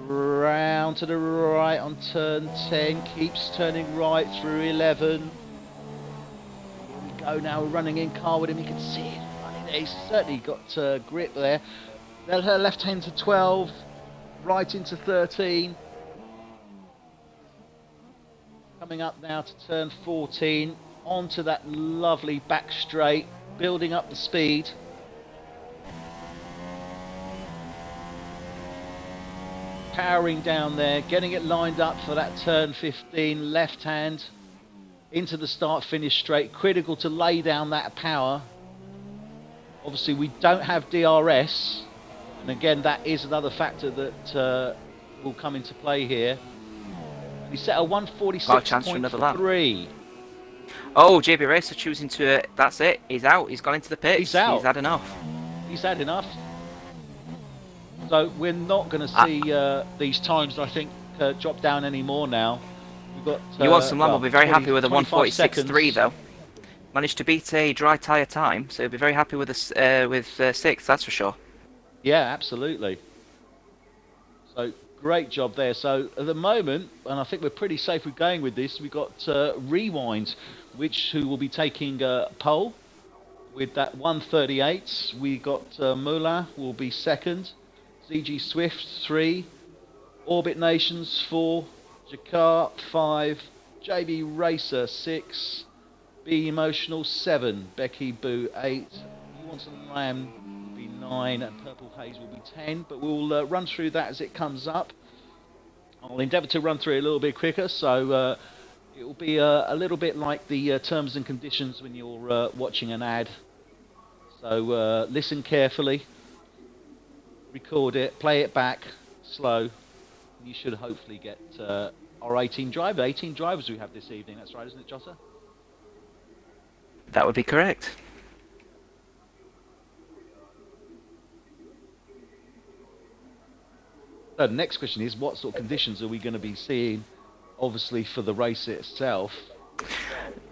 Round to the right on turn 10, keeps turning right through 11. Here we go now, running in car with him, you can see it running there. He's certainly got grip there. Then her left hand to 12, right into 13. Coming up now to turn 14, onto that lovely back straight, building up the speed. Powering down there, getting it lined up for that turn 15, left hand into the start finish straight, critical to lay down that power. Obviously we don't have DRS, and again that is another factor that will come into play here. We set a 146.3. Oh, JB Racer choosing to, that's it, he's out, he's gone into the pits. He's out. He's had enough. He's had enough. So we're not going to see these times, I think, drop down anymore now. We've got. You Want Some Lamb will be very happy with a 146.3 though. Managed to beat a dry tyre time, so he'll be very happy with a 6, that's for sure. Yeah, absolutely. So great job there. So at the moment, and I think we're pretty safe with going with this, we've got Rewind, who will be taking pole with that 138. We got Moulin will be second. ZG Swift 3, Orbit Nations 4, Jakar 5, JB Racer 6, Be Emotional 7, Becky Boo 8, You Want Some Lamb will be 9, and Purple Haze will be 10. But we'll run through that as it comes up. I'll endeavour to run through it a little bit quicker, so it will be a little bit like the terms and conditions when you're watching an ad. So listen carefully. Record it, play it back, slow. You should hopefully get our 18 drivers we have this evening. That's right, isn't it, Jota? That would be correct. So the next question is, what sort of conditions are we going to be seeing, obviously, for the race itself?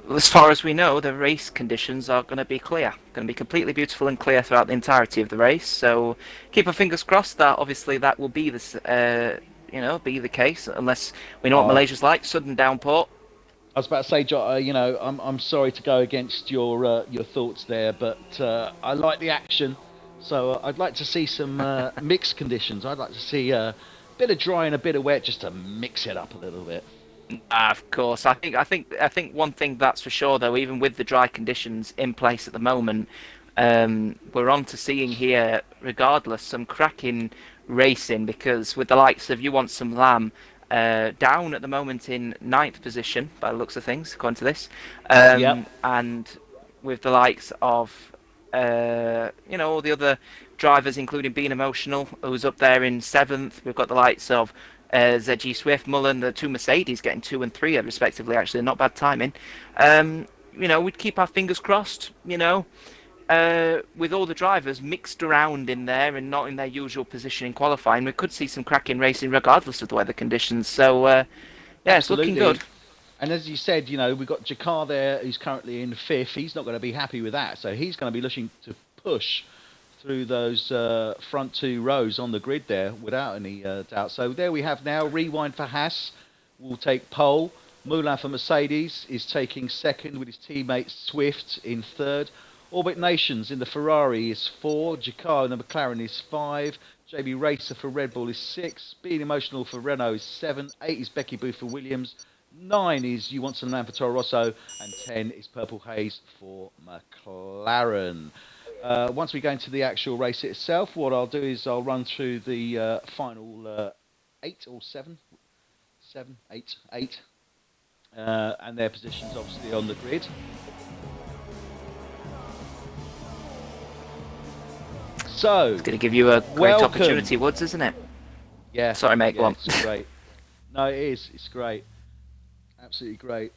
As far as we know, the race conditions are going to be clear. Going to be completely beautiful and clear throughout the entirety of the race. So keep our fingers crossed that obviously that will be this, be the case, unless we know what Malaysia's like, sudden downpour. I was about to say, Jota, I'm sorry to go against your thoughts there, but I like the action. So I'd like to see some mixed conditions. I'd like to see a bit of dry and a bit of wet, just to mix it up a little bit. Of course, I think one thing that's for sure though, even with the dry conditions in place at the moment, we're on to seeing here, regardless, some cracking racing, because with the likes of You Want Some Lamb down at the moment in ninth position by the looks of things, according to this. Yep. And with the likes of all the other drivers, including Being Emotional, who's up there in seventh. We've got the likes of ZG Swift, Mullen, the two Mercedes getting 2 and 3 respectively. Actually, not bad timing. We'd keep our fingers crossed. With all the drivers mixed around in there and not in their usual position in qualifying, we could see some cracking racing regardless of the weather conditions. So, yeah, it's looking Absolutely. good. And as you said, we've got Jakar there, who's currently in fifth. He's not going to be happy with that, so he's going to be looking to push through those front two rows on the grid there, without any doubt. So there we have now. Rewind for Haas will take pole. Moulin for Mercedes is taking second with his teammate Swift in third. Orbit Nations in the Ferrari is 4. Jakar in the McLaren is 5. JB Racer for Red Bull is 6. Being Emotional for Renault is 7. 8 is Becky Boo for Williams. 9 is You Want Some Land for Toro Rosso, and 10 is Purple Haze for McLaren. Once we go into the actual race itself, what I'll do is I'll run through the final 8 or 7, 7, 8, 8, and their positions obviously on the grid. So It's going to give you a great opportunity, Woods, isn't it? Yeah. Sorry, mate. Yeah, go on. it's great. No, it is. It's great. Absolutely great.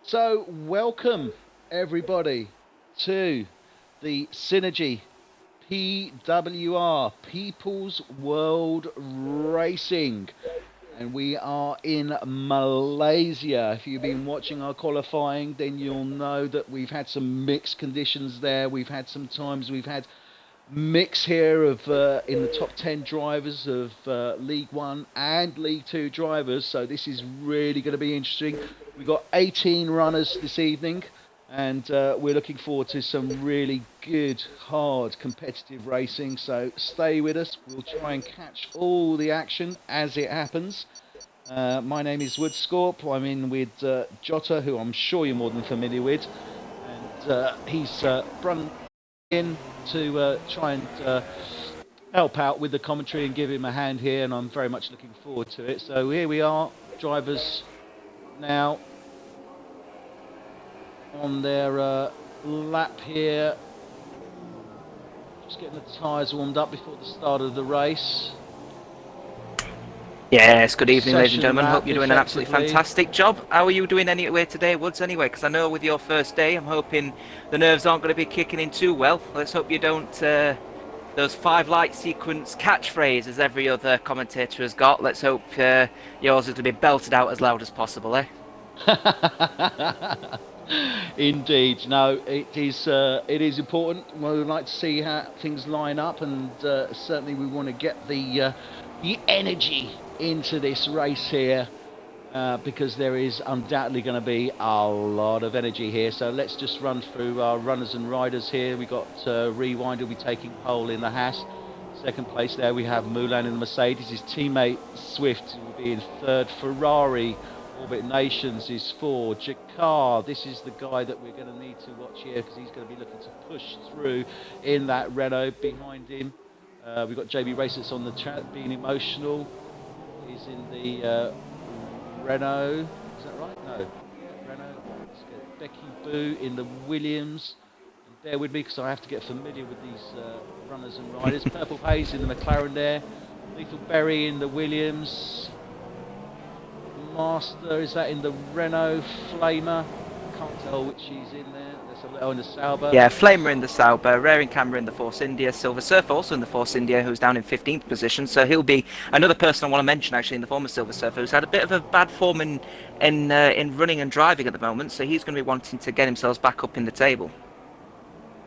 So, welcome everybody to the Synergy PWR People's World Racing. And we are in Malaysia. If you've been watching our qualifying, then you'll know that we've had some mixed conditions there. We've had some times we've had mix here of in the top 10 drivers of League 1 and League 2 drivers, so this is really going to be interesting. We've got 18 runners this evening, and we're looking forward to some really good, hard, competitive racing, so stay with us. We'll try and catch all the action as it happens. My name is Woodscorp. I'm in with Jota, who I'm sure you're more than familiar with, and he's run in to try and help out with the commentary and give him a hand here, and I'm very much looking forward to it. So here we are, drivers now on their lap here, just getting the tyres warmed up before the start of the race. Yes, good evening, ladies and gentlemen. Lap, Hope you're doing an absolutely fantastic job. How are you doing anyway today, Woods, anyway? Because I know with your first day, I'm hoping the nerves aren't going to be kicking in too well. Let's hope you don't, those 5 light sequence catchphrase as every other commentator has got. Let's hope yours is going to be belted out as loud as possible, eh? Indeed. No, it is important. We would like to see how things line up, and certainly we want to get the energy into this race here, because there is undoubtedly going to be a lot of energy here. So let's just run through our runners and riders here. We got Rewind will be taking pole in the Haas. Second place there we have Moulin in the Mercedes. His teammate Swift will be in third. Ferrari Orbit Nations is 4. Jakar, this is the guy that we're going to need to watch here, because he's going to be looking to push through in that Renault. Behind him we've got JB Racers on the track. Being Emotional is in the Renault. Is that right? No. Yeah, Renault. Let's get Becky Boo in the Williams. And bear with me because I have to get familiar with these runners and riders. Purple Haze in the McLaren there. Lethal Berry in the Williams. Master, is that in the Renault? Flamer, can't tell which she's in there. Let's have a little in the Sauber. Yeah, Flamer in the Sauber, Raring Camera in the Force India, Silver Surfer also in the Force India, who's down in 15th position. So he'll be another person I want to mention actually in the former Silver Surfer, who's had a bit of a bad form in running and driving at the moment. So he's going to be wanting to get himself back up in the table.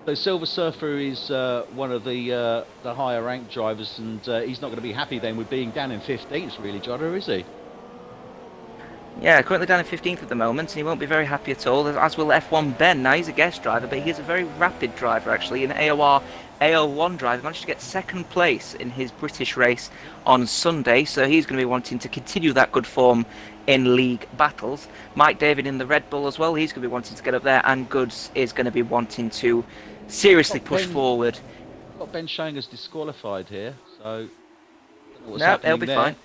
So Silver Surfer is one of the higher ranked drivers, and he's not going to be happy then with being down in 15th, really, Jodder, is he? Yeah, currently down in 15th at the moment, and he won't be very happy at all, as will F1 Ben. Now, he's a guest driver, but he's a very rapid driver, actually, an AOR AL1 driver. Managed to get second place in his British race on Sunday, so he's going to be wanting to continue that good form in league battles. Mike David in the Red Bull as well, he's going to be wanting to get up there, and Goods is going to be wanting to seriously push forward. got Ben showing us disqualified here, so I don't know what's No, happening they'll be there. fine.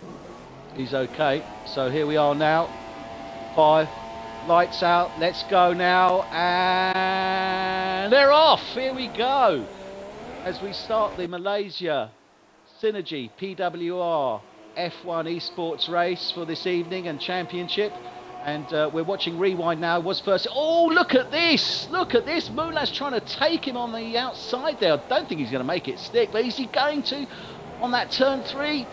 He's okay. So here we are now. 5, lights out. Let's go now, and they're off. Here we go. As we start the Malaysia Synergy PWR F1 esports race for this evening and championship. And we're watching Rewind now. Was first. Oh, look at this! Look at this! Mulat's trying to take him on the outside there. I don't think he's going to make it stick, but is he going to on that turn 3?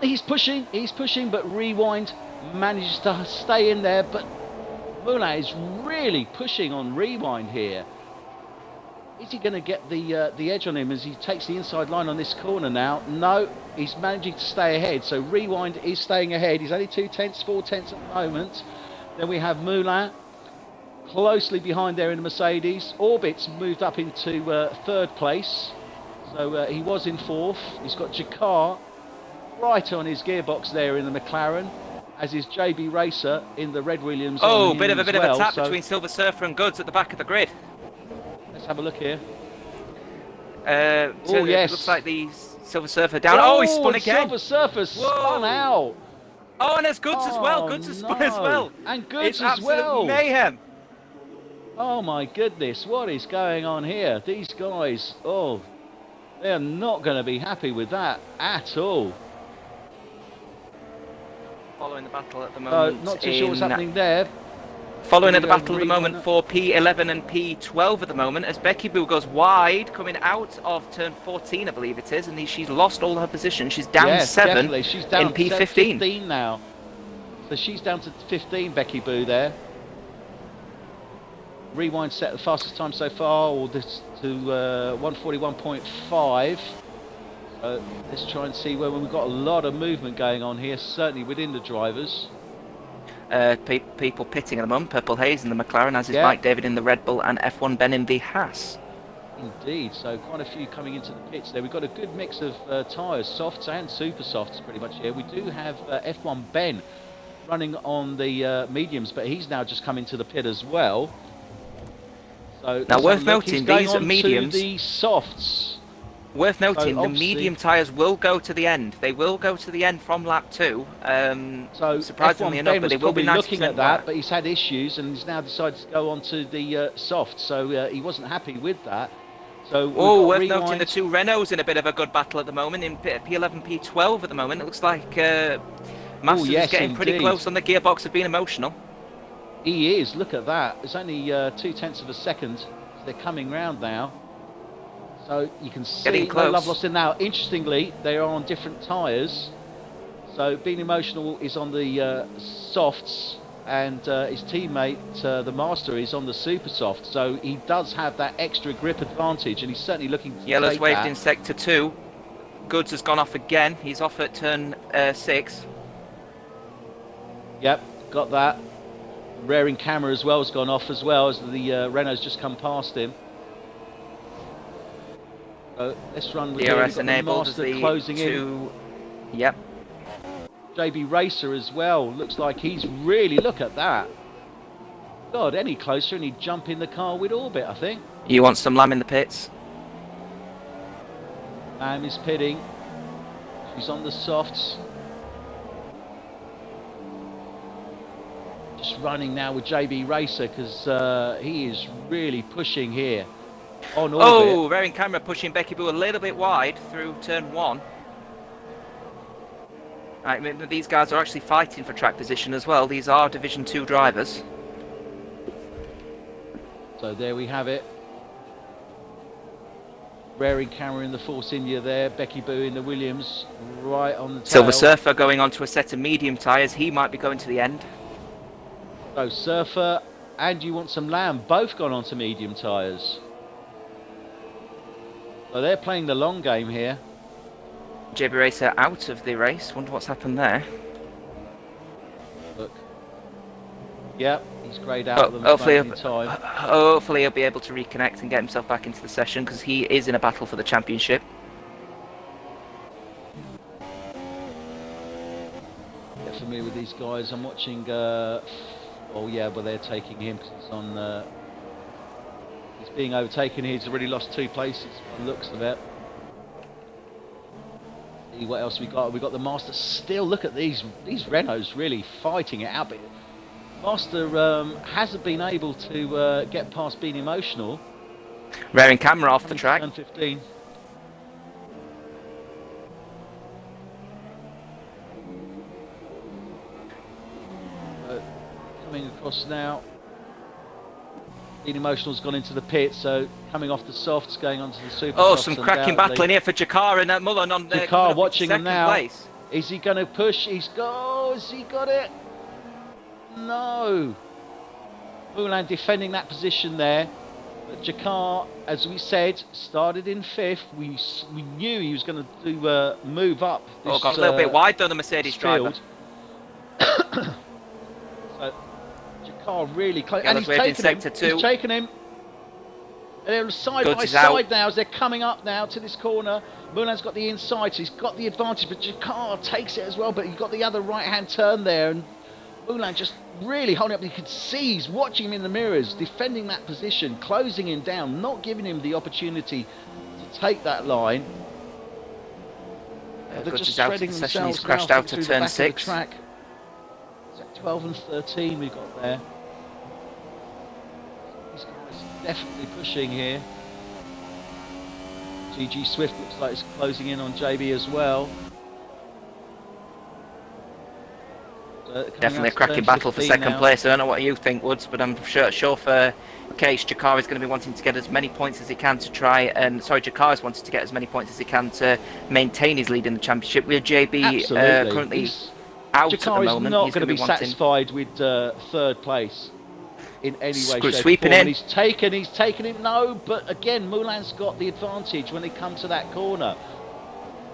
He's pushing, but Rewind manages to stay in there. But Mulat is really pushing on Rewind here. Is he going to get the edge on him as he takes the inside line on this corner now? No, he's managing to stay ahead. So Rewind is staying ahead. He's only 2 tenths, 4 tenths at the moment. Then we have Mulat closely behind there in the Mercedes. Orbit's moved up into 3rd place. So he was in 4th. He's got Jakar right on his gearbox there in the McLaren, as is JB Racer in the Red Williams. Oh, bit of a tap between Silver Surfer and Goods at the back of the grid. Let's have a look here. So yes. It looks like the Silver Surfer down. Oh, he spun again. Silver Surfer spun out. Oh, and there's Goods as well. Goods has spun as well. And Goods it's as well. Mayhem. Oh my goodness, what is going on here? These guys, they're not going to be happy with that at all. Following the battle at the moment. Not too sure what's happening there. Following at the battle at the moment for P11 and P12 at the moment, as Becky Boo goes wide, coming out of turn 14, I believe it is, and she's lost all her position. She's down 7 definitely. She's down in P15. 15 now. So she's down to 15, Becky Boo there. Rewind set the fastest time so far, or this to 141.5. Let's try and see where we've got a lot of movement going on here, certainly within the drivers. People pitting at the moment. Purple Haze in the McLaren, as is Mike David in the Red Bull, and F1 Ben in the Haas. Indeed, so quite a few coming into the pits there. We've got a good mix of tyres, softs and super softs pretty much here. We do have F1 Ben running on the mediums, but he's now just come into the pit as well. So now worth noting, these mediums, the softs. Worth noting, the medium tyres will go to the end. They will go to the end from lap 2. So surprisingly F1 enough, Ben but they was will be probably looking at that, wet. but he's had issues and he's now decided to go on to the soft. So he wasn't happy with that. So worth noting the 2 Renaults in a bit of a good battle at the moment in P11, P12 at the moment. It looks like Masters is getting pretty close on the gearbox of being emotional. He is. Look at that. It's only 2 tenths of a second. They're coming round now. So you can see no love lost in now. Interestingly, they are on different tyres. So Being Emotional is on the softs, and his teammate, the Master, is on the super soft. So he does have that extra grip advantage, and he's certainly looking to Yellow's take waved that. in sector 2. Goods has gone off again. He's off at turn 6. Yep, got that. Rearing camera as well has gone off as well as the Renault's just come past him. So let's run with DRS enabled as the closing in. Yep. JB Racer as well. Looks like he's really, look at that. God, any closer and he'd jump in the car with Orbit, I think. You want some lamb in the pits? Lamb is pitting. She's on the softs. Just running now with JB Racer because he is really pushing here on Orbit. Oh, rearing camera pushing Becky Boo a little bit wide through turn 1. Right, these guys are actually fighting for track position as well. These are Division 2 drivers. So there we have it. Rearing camera in the Force India there. Becky Boo in the Williams right on the tail. Silver Surfer going on to a set of medium tyres. He might be going to the end. So Surfer and You Want Some Lamb both gone on to medium tyres. So they're playing the long game here. JB Racer out of the race. Wonder what's happened there. Look. Yep, he's greyed out of them in time. Hopefully he'll be able to reconnect and get himself back into the session because he is in a battle for the championship. Get familiar with these guys. I'm watching... oh yeah, well they're taking him because it's on... He's being overtaken. He's already lost 2 places by the looks of it. See what else we got. We got the Master still. Look at these Renaults really fighting it out. But Master hasn't been able to get past being emotional. Rearing camera off the track. Turn 15. Coming across now. Being emotional's gone into the pit, so coming off the softs, going onto the super. Oh, some cracking battle in here for Jakar and Mullen on Jakar watching him now. Place. Is he going to push? Has he got it? No. Moulin defending that position there. But Jakar, as we said, started in 5th. We knew he was going to do move up. This, got a little bit wide though, the Mercedes driver. So Jakar really close, Yeah, and he's taken him. And they're side by side now as they're coming up now to this corner. Moulin's got the inside, so he's got the advantage, but Jakar takes it as well. But he's got the other right-hand turn there, and Moulin just really holding up. You can see he's watching him in the mirrors, defending that position, closing him down, not giving him the opportunity to take that line. They're just shredding themselves. He's crashed out to turn 6. Track. 12 and 13 we got there. These guys definitely pushing here. GG Swift looks like it's closing in on JB as well. Definitely a cracking battle for second place. I don't know what you think, Woods, but I'm sure for Case, Jakar is going to be wanting to get as many points as he can to try and Jakar is wanting to get as many points as he can to maintain his lead in the championship. With JB currently out at the moment, is not going to be satisfied with 3rd place in any way, shape, or sweeping form. In. He's taken it. No, but again, Moulin's got the advantage when they come to that corner.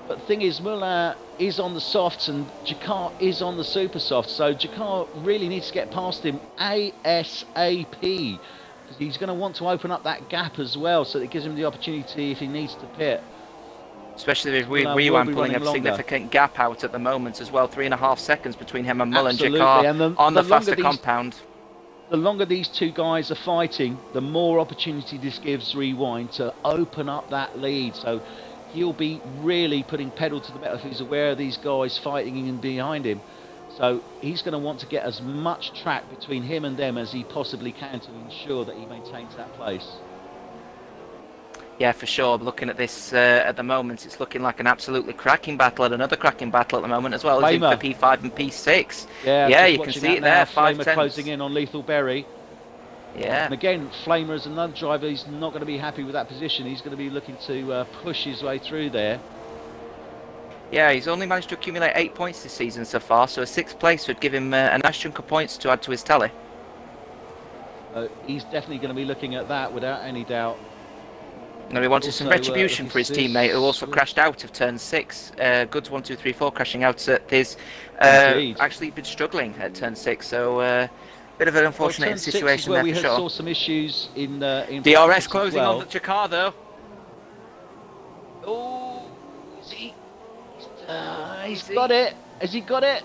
But the thing is, Moulin is on the softs and Jakar is on the super softs. So Jakar really needs to get past him ASAP. Because he's going to want to open up that gap as well. So it gives him the opportunity if he needs to pit. Especially with Ryuan pulling a significant gap out at the moment as well. 3.5 seconds between him and Mullen. Jakar on the faster compound. The longer these 2 guys are fighting, the more opportunity this gives Rewind to open up that lead. So he'll be really putting pedal to the metal if he's aware of these guys fighting in behind him. So he's going to want to get as much track between him and them as he possibly can to ensure that he maintains that place. Yeah, for sure. Looking at this at the moment, it's looking like an absolutely cracking battle, and another cracking battle at the moment as well. Is for P5 and P6. Yeah, you can see it there. 5 Flamer closing in on Lethal Berry. Yeah. And again, Flamer as another driver, he's not going to be happy with that position. He's going to be looking to push his way through there. Yeah, he's only managed to accumulate 8 points this season so far, so a 6th place would give him a nice chunk of points to add to his tally. He's definitely going to be looking at that without any doubt. And he wanted some retribution for his teammate who also crashed out of turn 6. Goods 1, 2, 3, 4 crashing out at his. Actually been struggling at turn 6, so bit of an unfortunate situation there for sure. We saw some issues in DRS closing on the Jakar though. Oh, he's got it. Has he got it?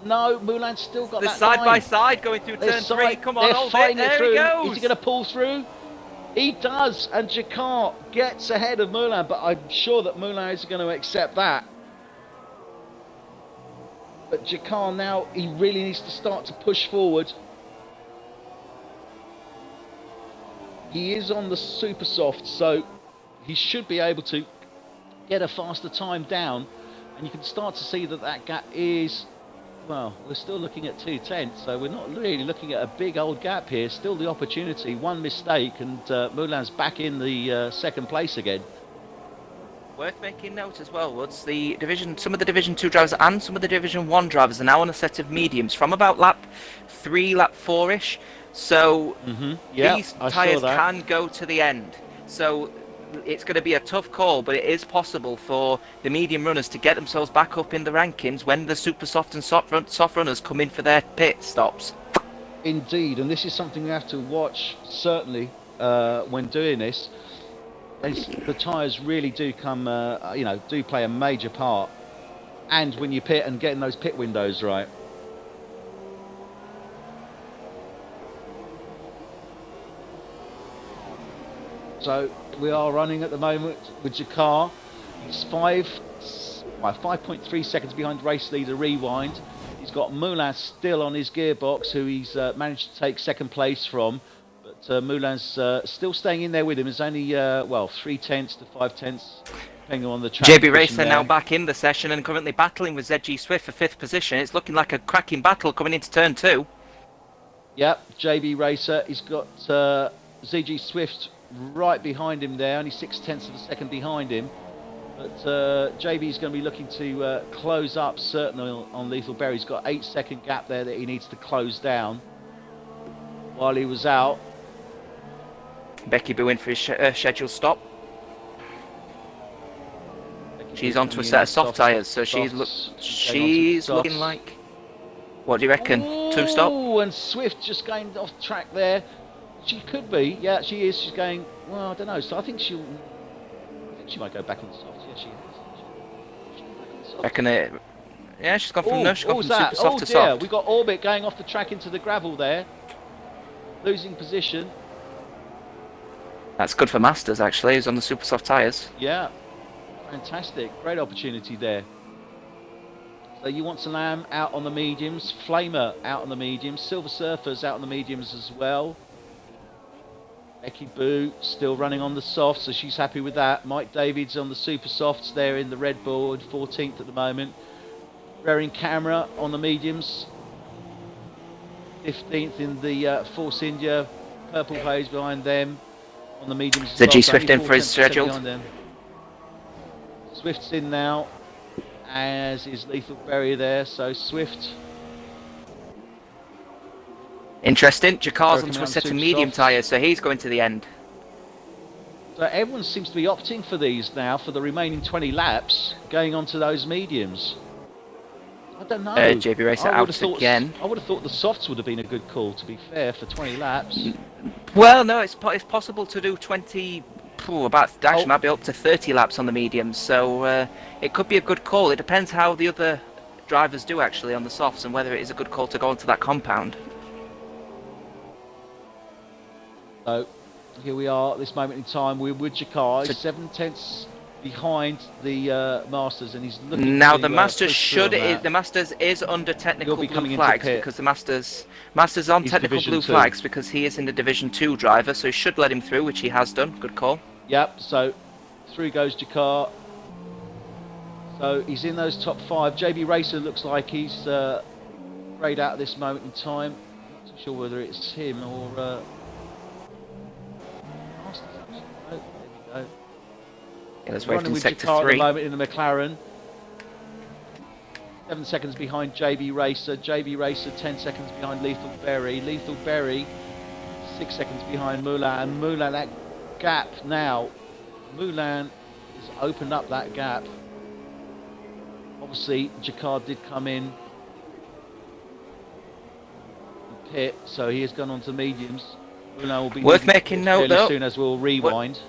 No, Moulin's still got that line. Side by side going through turn 3. Come on, hold it. There he goes. Is he going to pull through? He does, and Jakar gets ahead of Moulin, but I'm sure that Moulin is going to accept that. But Jakar now, he really needs to start to push forward. He is on the super soft, so he should be able to get a faster time down, and you can start to see that that gap is, well, we're still looking at 2/10, so we're not really looking at a big old gap here. Still the opportunity, one mistake, and Moulin's back in the 2nd place again. Worth making note as well, Woods. Some of the Division 2 drivers and some of the Division 1 drivers are now on a set of mediums from about lap 3, lap 4-ish. So these tyres can go to the end. So it's going to be a tough call, but it is possible for the medium runners to get themselves back up in the rankings when the super soft and soft runners come in for their pit stops. Indeed, and this is something we have to watch, certainly, when doing this. The tyres really do come, do play a major part. And when you pit and getting those pit windows right. So we are running at the moment with Jakar. He's 5.3 seconds behind race leader Rewind. He's got Moulin still on his gearbox, who he's managed to take second place from. But Moulin's still staying in there with him. There's only, 3/10 to 5/10, depending on the track. JB Racer now back in the session and currently battling with ZG Swift for 5th position. It's looking like a cracking battle coming into turn 2. Yep, JB Racer. He's got ZG Swift right behind him there, only 0.6 of a second behind him. But JB's going to be looking to close up, certainly on Lethal Berry. He's got 8-second gap there that he needs to close down while he was out. Becky Boo in for his scheduled stop. She's onto a set of soft tyres, so she's looking like... What do you reckon? Ooh, 2-stop? And Swift just going off track there. She could be. Yeah, she is. She's going... Well, I don't know. So I think she might go back on the soft. Yeah, she is. Reckon it... Yeah, she's gone from, she's gone from that? super soft to dear. soft. We got Orbit going off the track into the gravel there. Losing position. That's good for Masters, actually. He's on the super soft tyres. Yeah. Fantastic. Great opportunity there. So you want Salam out on the mediums. Flamer out on the mediums. Silver Surfers out on the mediums as well. Becky Boo still running on the softs, so she's happy with that. Mike Davids on the super softs there in the Red Bull, 14th at the moment. Rearing Camera on the mediums. 15th in the Force India. Purple Haze behind them on the mediums. ZG Swift in for his schedule. Swift's in now, as is Lethal Berry there, so Swift. Interesting, Jakar's onto a set of medium softs. tyres, so he's going to the end. So everyone seems to be opting for these now for the remaining 20 laps, going on to those mediums. I don't know. JB Racer out again. I would have thought the softs would have been a good call, to be fair, for 20 laps. Well, no, it's possible to do 20... might be up to 30 laps on the mediums, so it could be a good call. It depends how the other drivers do actually on the softs and whether it is a good call to go into that compound. So here we are at this moment in time. We're with Jakar. He's 7/10 behind the Masters, and he's looking. Now to, the Masters the Masters is under technical blue flags because the Masters on technical blue flags because he is in the Division 2 driver, so he should let him through, which he has done. Good call. Yep. So through goes Jakar. So he's in those top 5. JB Racer looks like he's greyed out at this moment in time. Not too sure whether it's him or. Masters. Oh, there we go. Yeah, let's wait in sector 3. At the moment in the McLaren. 7 seconds behind JB Racer. JB Racer 10 seconds behind Lethal Berry. Lethal Berry 6 seconds behind Moulin. And Moulin, that gap now. Moulin has opened up that gap. Obviously, Jakar did come in pit, so he has gone on to mediums. Moulin will be worth making note though. As soon as we'll rewind.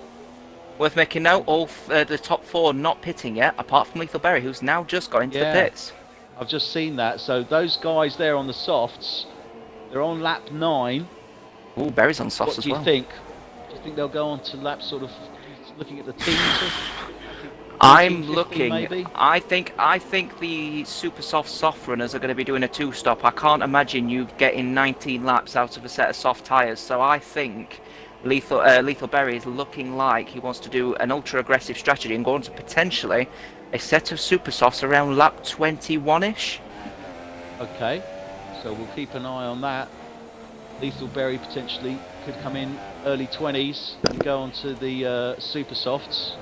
Worth making note, all the top 4 not pitting yet, apart from Lethal Berry, who's now just got into the pits. I've just seen that. So those guys there on the softs, they're on lap 9. Ooh, Berry's on softs as well. What do you think? Do you think they'll go on to lap sort of looking at the teams? I'm 15, looking. Maybe? I think the super soft runners are going to be doing a 2-stop. I can't imagine you getting 19 laps out of a set of soft tyres. So I think Lethal Berry is looking like he wants to do an ultra aggressive strategy and go on to potentially a set of super softs around lap 21ish. Okay, so we'll keep an eye on that. Lethal Berry potentially could come in early 20s and go on to the super softs.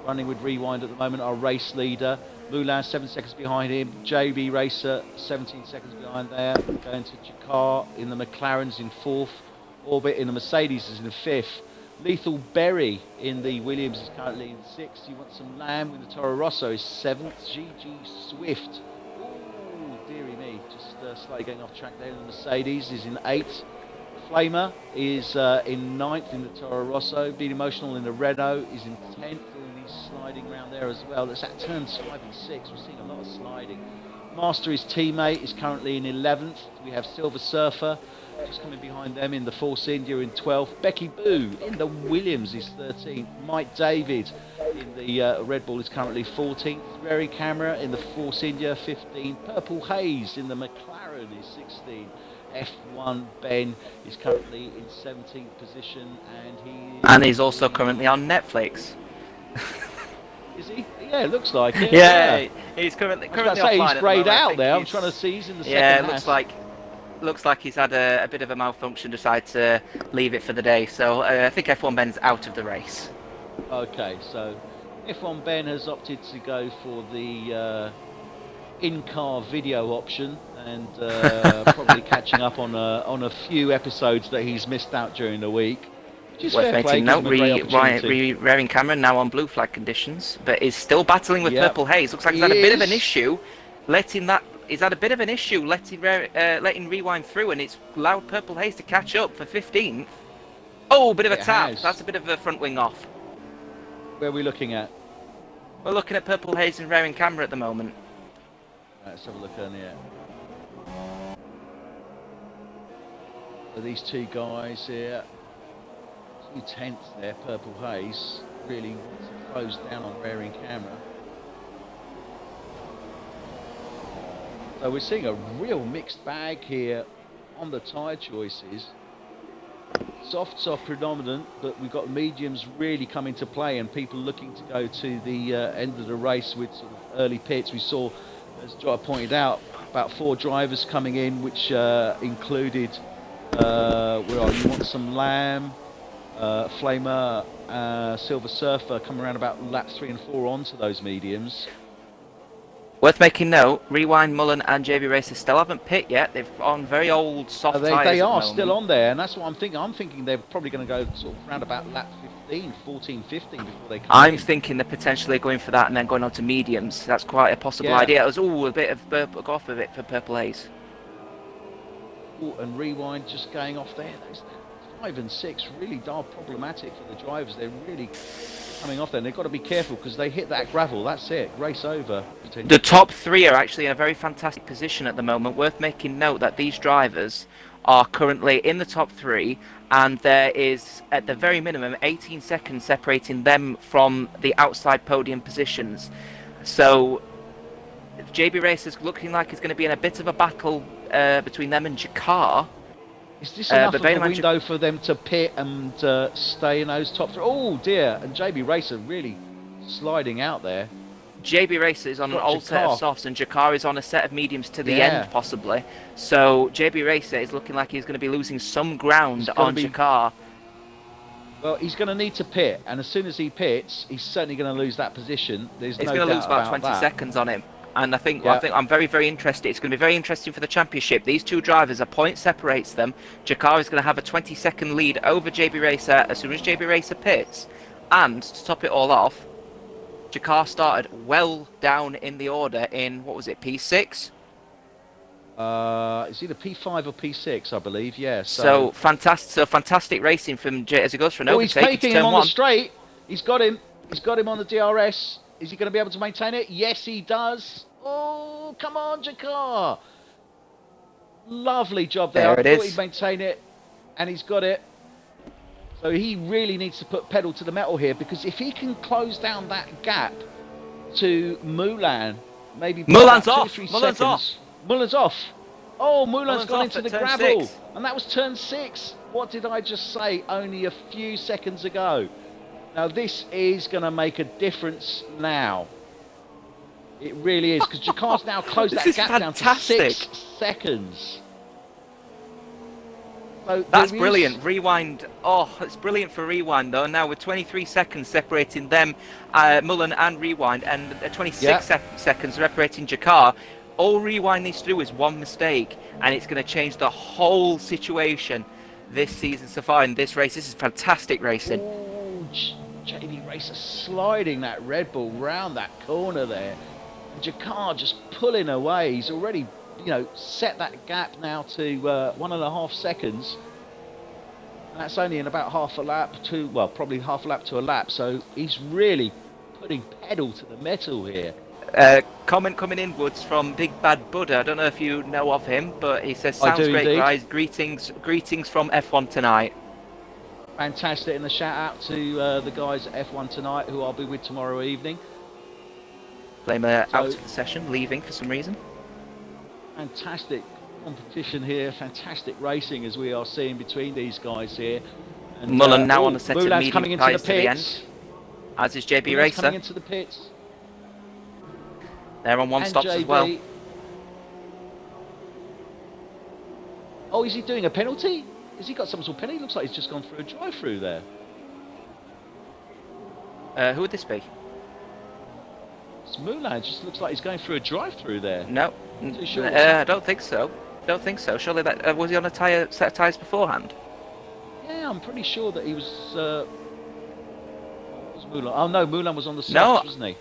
Running with Rewind at the moment, our race leader. Moulin 7 seconds behind him. JB Racer 17 seconds behind there. Going to Jakar in the McLaren's in 4th. Orbit in the Mercedes is in 5th. Lethal Berry in the Williams is currently in 6th. You want some Lamb with the Toro Rosso is 7th. GG Swift. Ooh, dearie me. Just slightly going off track there in the Mercedes is in 8th. Flamer is in 9th in the Toro Rosso. Being Emotional in the Renault is in 10th. Sliding around there as well. That's at turns 5 and 6. We're seeing a lot of sliding. Master, his teammate, is currently in 11th. We have Silver Surfer just coming behind them in the Force India in 12th. Becky Boo in the Williams is 13th. Mike David in the Red Bull is currently 14th. Rary Camera in the Force India 15th. Purple Haze in the McLaren is 16th. F1 Ben is currently in 17th position, and he's also currently on Netflix. Is he? Yeah, it looks like it. Yeah, he's currently offline. He's greyed out there. I'm trying to see. He's in the second half. Yeah, looks like he's had a bit of a malfunction, decided to leave it for the day. So I think F1 Ben's out of the race. Okay, so F1 Ben has opted to go for the in-car video option, and probably catching up on a few episodes that he's missed out during the week. Worth making note, Rearing Cameron now on blue flag conditions, but is still battling with Purple Haze. Looks like he's had a bit of an issue he's had a bit of an issue letting Rewind through, and it's allowed Purple Haze to catch up for 15th. Oh, bit of a tap. That's a bit of a front wing off. Where are we looking at? We're looking at Purple Haze and Rearing Camera at the moment. Let's have a look on here. So these two guys here, 2/10 there, Purple Haze, really wants to close down on Rearing Camera. So we're seeing a real mixed bag here on the tyre choices. Softs are predominant, but we've got mediums really come into play, and people looking to go to the end of the race with sort of early pits. We saw, as Jai pointed out, about 4 drivers coming in, which included you want some Lamb, Flamer, Silver Surfer coming around about laps 3 and 4 onto those mediums. Worth making note, Rewind, Mullen and JB Racer still haven't pit yet. They're on very old soft tyres. They are still on there, and that's what I'm thinking. I'm thinking they're probably going to go sort of round about lap 14, 15 before they come I'm in. thinking they're potentially going for that and then going on to mediums. That's quite a possible idea. It was a bit of go off of it for Purple Haze. Ooh, and Rewind just going off there. Those 5 and 6 really are problematic for the drivers. They're really coming off there, and they've got to be careful because they hit that gravel. That's it. Race over. The top 3 are actually in a very fantastic position at the moment. Worth making note that these drivers are currently in the top 3, and there is, at the very minimum, 18 seconds separating them from the outside podium positions. So JB Racer's looking like it's going to be in a bit of a battle between them and Jakar. Is this enough of a window for them to pit and stay in those top 3? Oh dear, and JB Racer really sliding out there. JB Racer is on an old set of softs, and Jakar is on a set of mediums to the end, possibly. So JB Racer is looking like he's going to be losing some ground on Jakar. Well, he's going to need to pit, and as soon as he pits, he's certainly going to lose that position. He's going to lose about 20 seconds on him. And I think I'm very, very interested. It's going to be very interesting for the championship. These two drivers, a point separates them. Jakar is going to have a 20-second lead over JB Racer as soon as JB Racer pits. And to top it all off, Jakar started well down in the order in, what was it, P6? It's either P5 or P6, I believe, yeah. So fantastic racing from as he goes for an overtake. He's taking him on the straight. He's got him on the DRS. Is he going to be able to maintain it? Yes, he does. Oh, come on, Jakar. Lovely job there. There it is. I thought he'd maintain it, and he's got it. So he really needs to put pedal to the metal here, because if he can close down that gap to Mulan, maybe Mulan's off. Mulan's off. Oh, Mulan's gone into the gravel. And that was turn 6. What did I just say only a few seconds ago? Now, this is going to make a difference now. It really is, because Jakar's now closed that gap down to 6 seconds. So that's brilliant. Rewind. Oh, it's brilliant for Rewind, though. Now with 23 seconds separating them, Mullen and Rewind, and 26 seconds separating Jakar. All Rewind needs to do is one mistake, and it's going to change the whole situation this season so far in this race. This is fantastic racing. Oh, JB Racer sliding that Red Bull round that corner there. Jakar just pulling away. He's already, set that gap now to 1.5 seconds. And that's only in about half a lap to, probably half a lap to a lap. So he's really putting pedal to the metal here. Comment coming in, Woods, from Big Bad Buddha. I don't know if you know of him, but he says, I sounds do great, indeed. guys. Greetings from F1 tonight. Fantastic, and a shout out to the guys at F1 tonight, who I'll be with tomorrow evening. Flamer out of the session, leaving for some reason. Fantastic competition here, fantastic racing as we are seeing between these guys here. And, Mullen now on the set of Moulin's coming medium into the tyres to the pits. end, as is JB Moulin's Racer. coming into the pits. They're on one stops JB. as well. Oh, is he doing a penalty? Has he got some sort of penalty? Looks like he's just gone through a drive-through there. Who would this be? It's Moulin. Just looks like he's going through a drive-through there. No, Too sure. I don't think so. Don't think so. Surely that was he on a set of tyres beforehand? Yeah, I'm pretty sure that he was. What was Moulin? Oh no, Moulin was on the softs, No. wasn't he?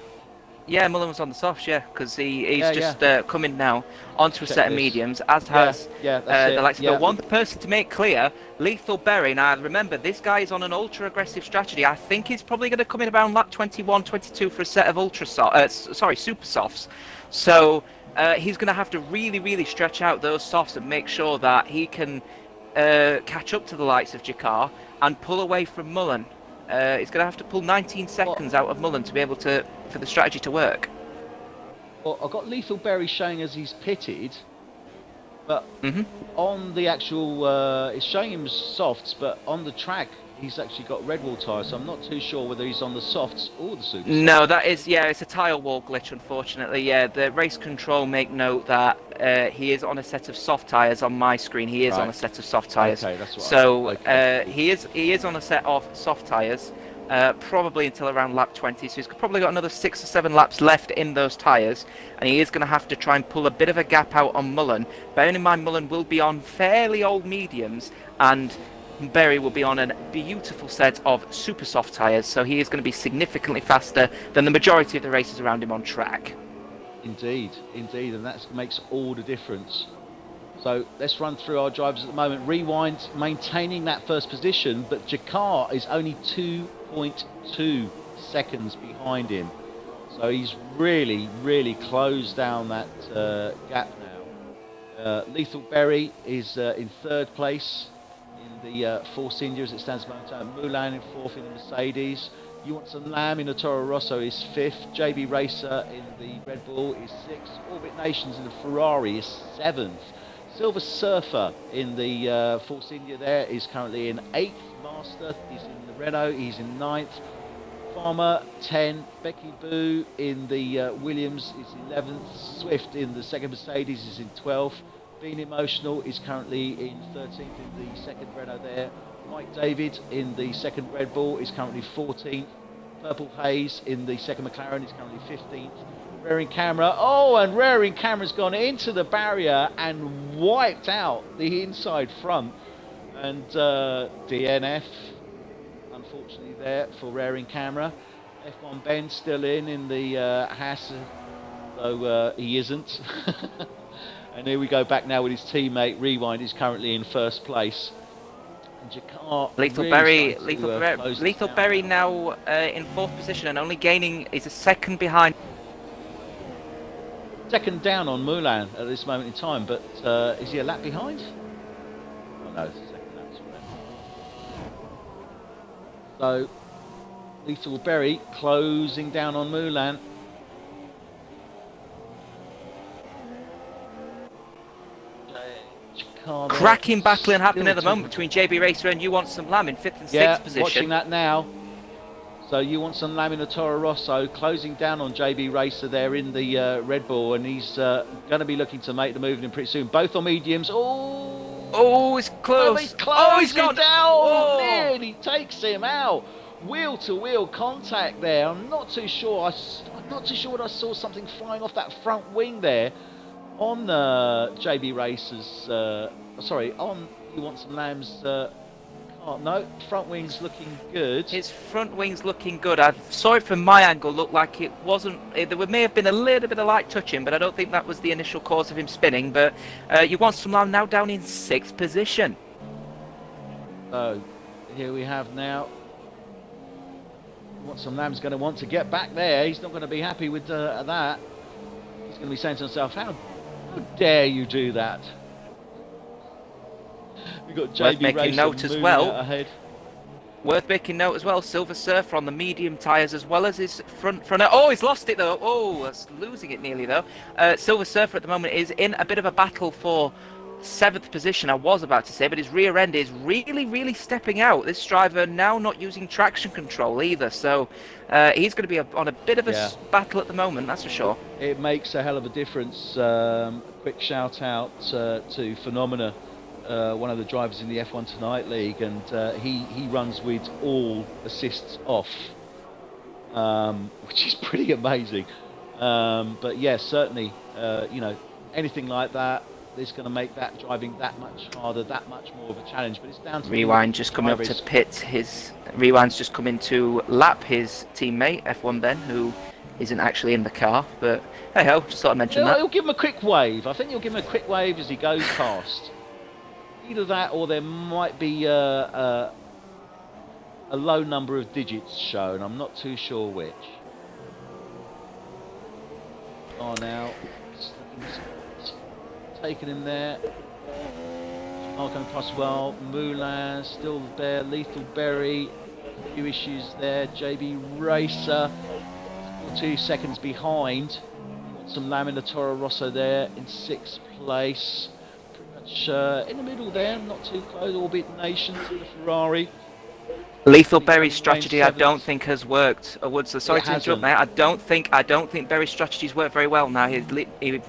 Yeah, Mullen was on the softs, yeah, because he's just coming now onto a Check set of this. mediums, as has the likes of the one person to make clear, Lethal Berry. Now, remember, this guy is on an ultra-aggressive strategy. I think he's probably going to come in around lap 21, 22 for a set of super softs. So he's going to have to really, really stretch out those softs and make sure that he can catch up to the likes of Jakar and pull away from Mullen. He's going to have to pull 19 seconds out of Mullen to be able to for the strategy to work. Well, I've got Lethal Berry showing as he's pitted, but on the actual, it's showing him softs, but on the track he's actually got red wall tyres, so I'm not too sure whether he's on the softs or the super softs. No, that is, it's a tyre wall glitch, unfortunately. Yeah, the race control make note that he is on a set of soft tyres on my screen. He is on a set of soft tyres. Okay, that's what so he is on a set of soft tyres, probably until around lap 20. So he's probably got another 6 or 7 laps left in those tyres, and he is going to have to try and pull a bit of a gap out on Mullen. Bearing in mind, Mullen will be on fairly old mediums, and Berry will be on a beautiful set of super soft tyres, so he is going to be significantly faster than the majority of the races around him on track. Indeed, and that makes all the difference. So let's run through our drivers at the moment. Rewind, maintaining that first position, but Jakar is only 2.2 seconds behind him. So he's really, really closed down that gap now. Lethal Berry is in third place in the Force India as it stands at the moment. Moulin in fourth in the Mercedes. You Want Some Lamb in the Toro Rosso is fifth. JB Racer in the Red Bull is sixth. Orbit Nations in the Ferrari is seventh. Silver Surfer in the Force India there is currently in eighth. Master is in the Renault, he's in ninth. Farmer 10. Becky Boo in the Williams is 11th. Swift in the second Mercedes is in 12th. Being Emotional is currently in 13th in the second Renault there. Mike David in the second Red Bull is currently 14th. Purple Haze in the second McLaren is currently 15th. Rearing Camera, and Rearing Camera's gone into the barrier and wiped out the inside front. And DNF, unfortunately, there for Rearing Camera. F1 Ben still in the Haas, though he isn't. And here we go back now with his teammate. Rewind is currently in first place. And Jakar Lethal Berry now in fourth position and only gaining is a second behind. Second down on Moulin at this moment in time, but is he a lap behind? Oh no, it's a second lap. So Lethal Berry closing down on Moulin. Cracking battling happening at the moment between JB Racer and You Want Some Lamb in fifth and sixth position. Watching that now. So You Want Some Lamb in the Toro Rosso, closing down on JB Racer there in the Red Bull, and he's going to be looking to make the move in pretty soon. Both on mediums. Oh, it's close. He's gone down. Nearly takes him out. Wheel-to-wheel contact there. I'm not too sure. I'm not too sure what I saw something flying off that front wing there on JB Racer's. On You Want Some Lamb's. No, front wing's looking good. His front wing's looking good. I saw it from my angle, looked like it wasn't. There may have been a little bit of light touching, but I don't think that was the initial cause of him spinning. But You Want Some Lamb now down in sixth position. So here we have now Watson Lamb's going to want to get back there. He's not going to be happy with that. He's going to be saying to himself, how dare you do that? We've got Worth JB making Racer note as moving well. out ahead. Worth making note as well, Silver Surfer on the medium tyres as well as his front. Oh, he's lost it though. Oh, that's losing it nearly though. Silver Surfer at the moment is in a bit of a battle for 7th position, I was about to say, but his rear end is really stepping out. This driver now not using traction control either, so he's going to be on a bit of a battle at the moment, that's for sure. It makes a hell of a difference. Quick shout out to Phenomena, one of the drivers in the F1 Tonight League, and he runs with all assists off, which is pretty amazing. But yeah, certainly, you know, anything like that is going to make that driving that much harder, that much more of a challenge. But it's down to Rewind just coming up to pit. Rewind's just coming to lap his teammate F1 Ben, who isn't actually in the car. But hey ho, just thought I'd mention that. He'll give him a quick wave. I think he'll give him a quick wave as he goes past. Either that, or there might be a low number of digits shown. I'm not too sure which. Oh, now taking him there. Oh, coming past well. Moulin still there. Lethal Berry. A few issues there. JB Racer 2 seconds behind. Got some Lamina Toro Rosso there in 6th place. In the middle there, not too close. Orbit Nation to the Ferrari. Lethal Berry's strategy, I don't think has worked. Sorry to interrupt, mate. I don't think Berry's strategies worked very well. Now he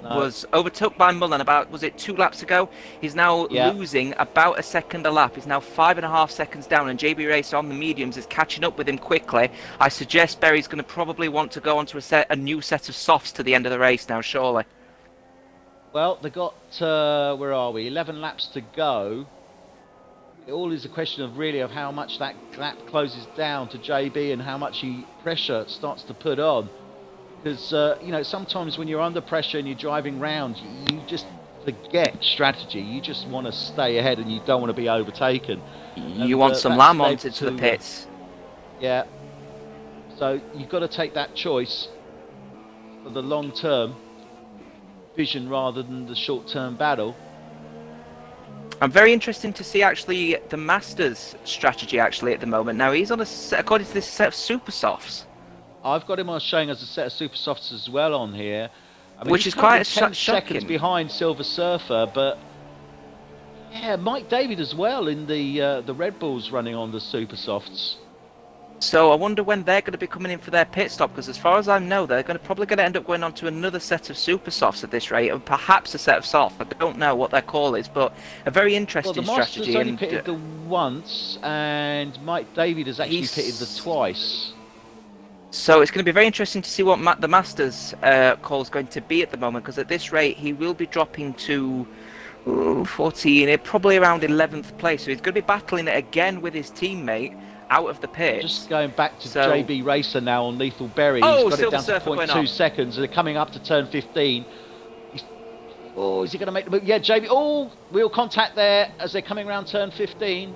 was overtook by Mullen about, was it 2 laps ago? He's now losing about a second a lap. He's now 5.5 seconds down, and JB Racer on the mediums is catching up with him quickly. I suggest Berry's going to probably want to go onto a new set of softs to the end of the race now, surely. Well, they got, where are we, 11 laps to go. It all is a question of really of how much that lap closes down to JB and how much pressure starts to put on. Because, you know, sometimes when you're under pressure and you're driving round, you just forget strategy. You just want to stay ahead and you don't want to be overtaken. You want some lamb onto the pits. Yeah. So you've got to take that choice for the long-term vision rather than the short-term battle. I'm very interested to see actually the Masters strategy actually at the moment. Now he's on according to this set of super softs. I've got him on showing as a set of super softs as well on here. I mean, which is quite 10 seconds behind Silver Surfer, but yeah, Mike David as well in the Red Bulls running on the super softs. So I wonder when they're going to be coming in for their pit stop, because as far as I know, they're probably going to end up going on to another set of super softs at this rate, and perhaps a set of soft. I don't know what their call is, but a very interesting strategy. Well, the Masters only pitted the once, and Mike David has actually pitted the twice. So it's going to be very interesting to see what the Masters call is going to be at the moment, because at this rate he will be dropping to 14, probably around 11th place. So he's going to be battling it again with his teammate out of the pit. Just going back to JB Racer now on Lethal Berry. He's got it down to 0.2 seconds. They're coming up to turn 15. Is he going to make the move? Yeah, JB. Oh, wheel contact there as they're coming around turn 15.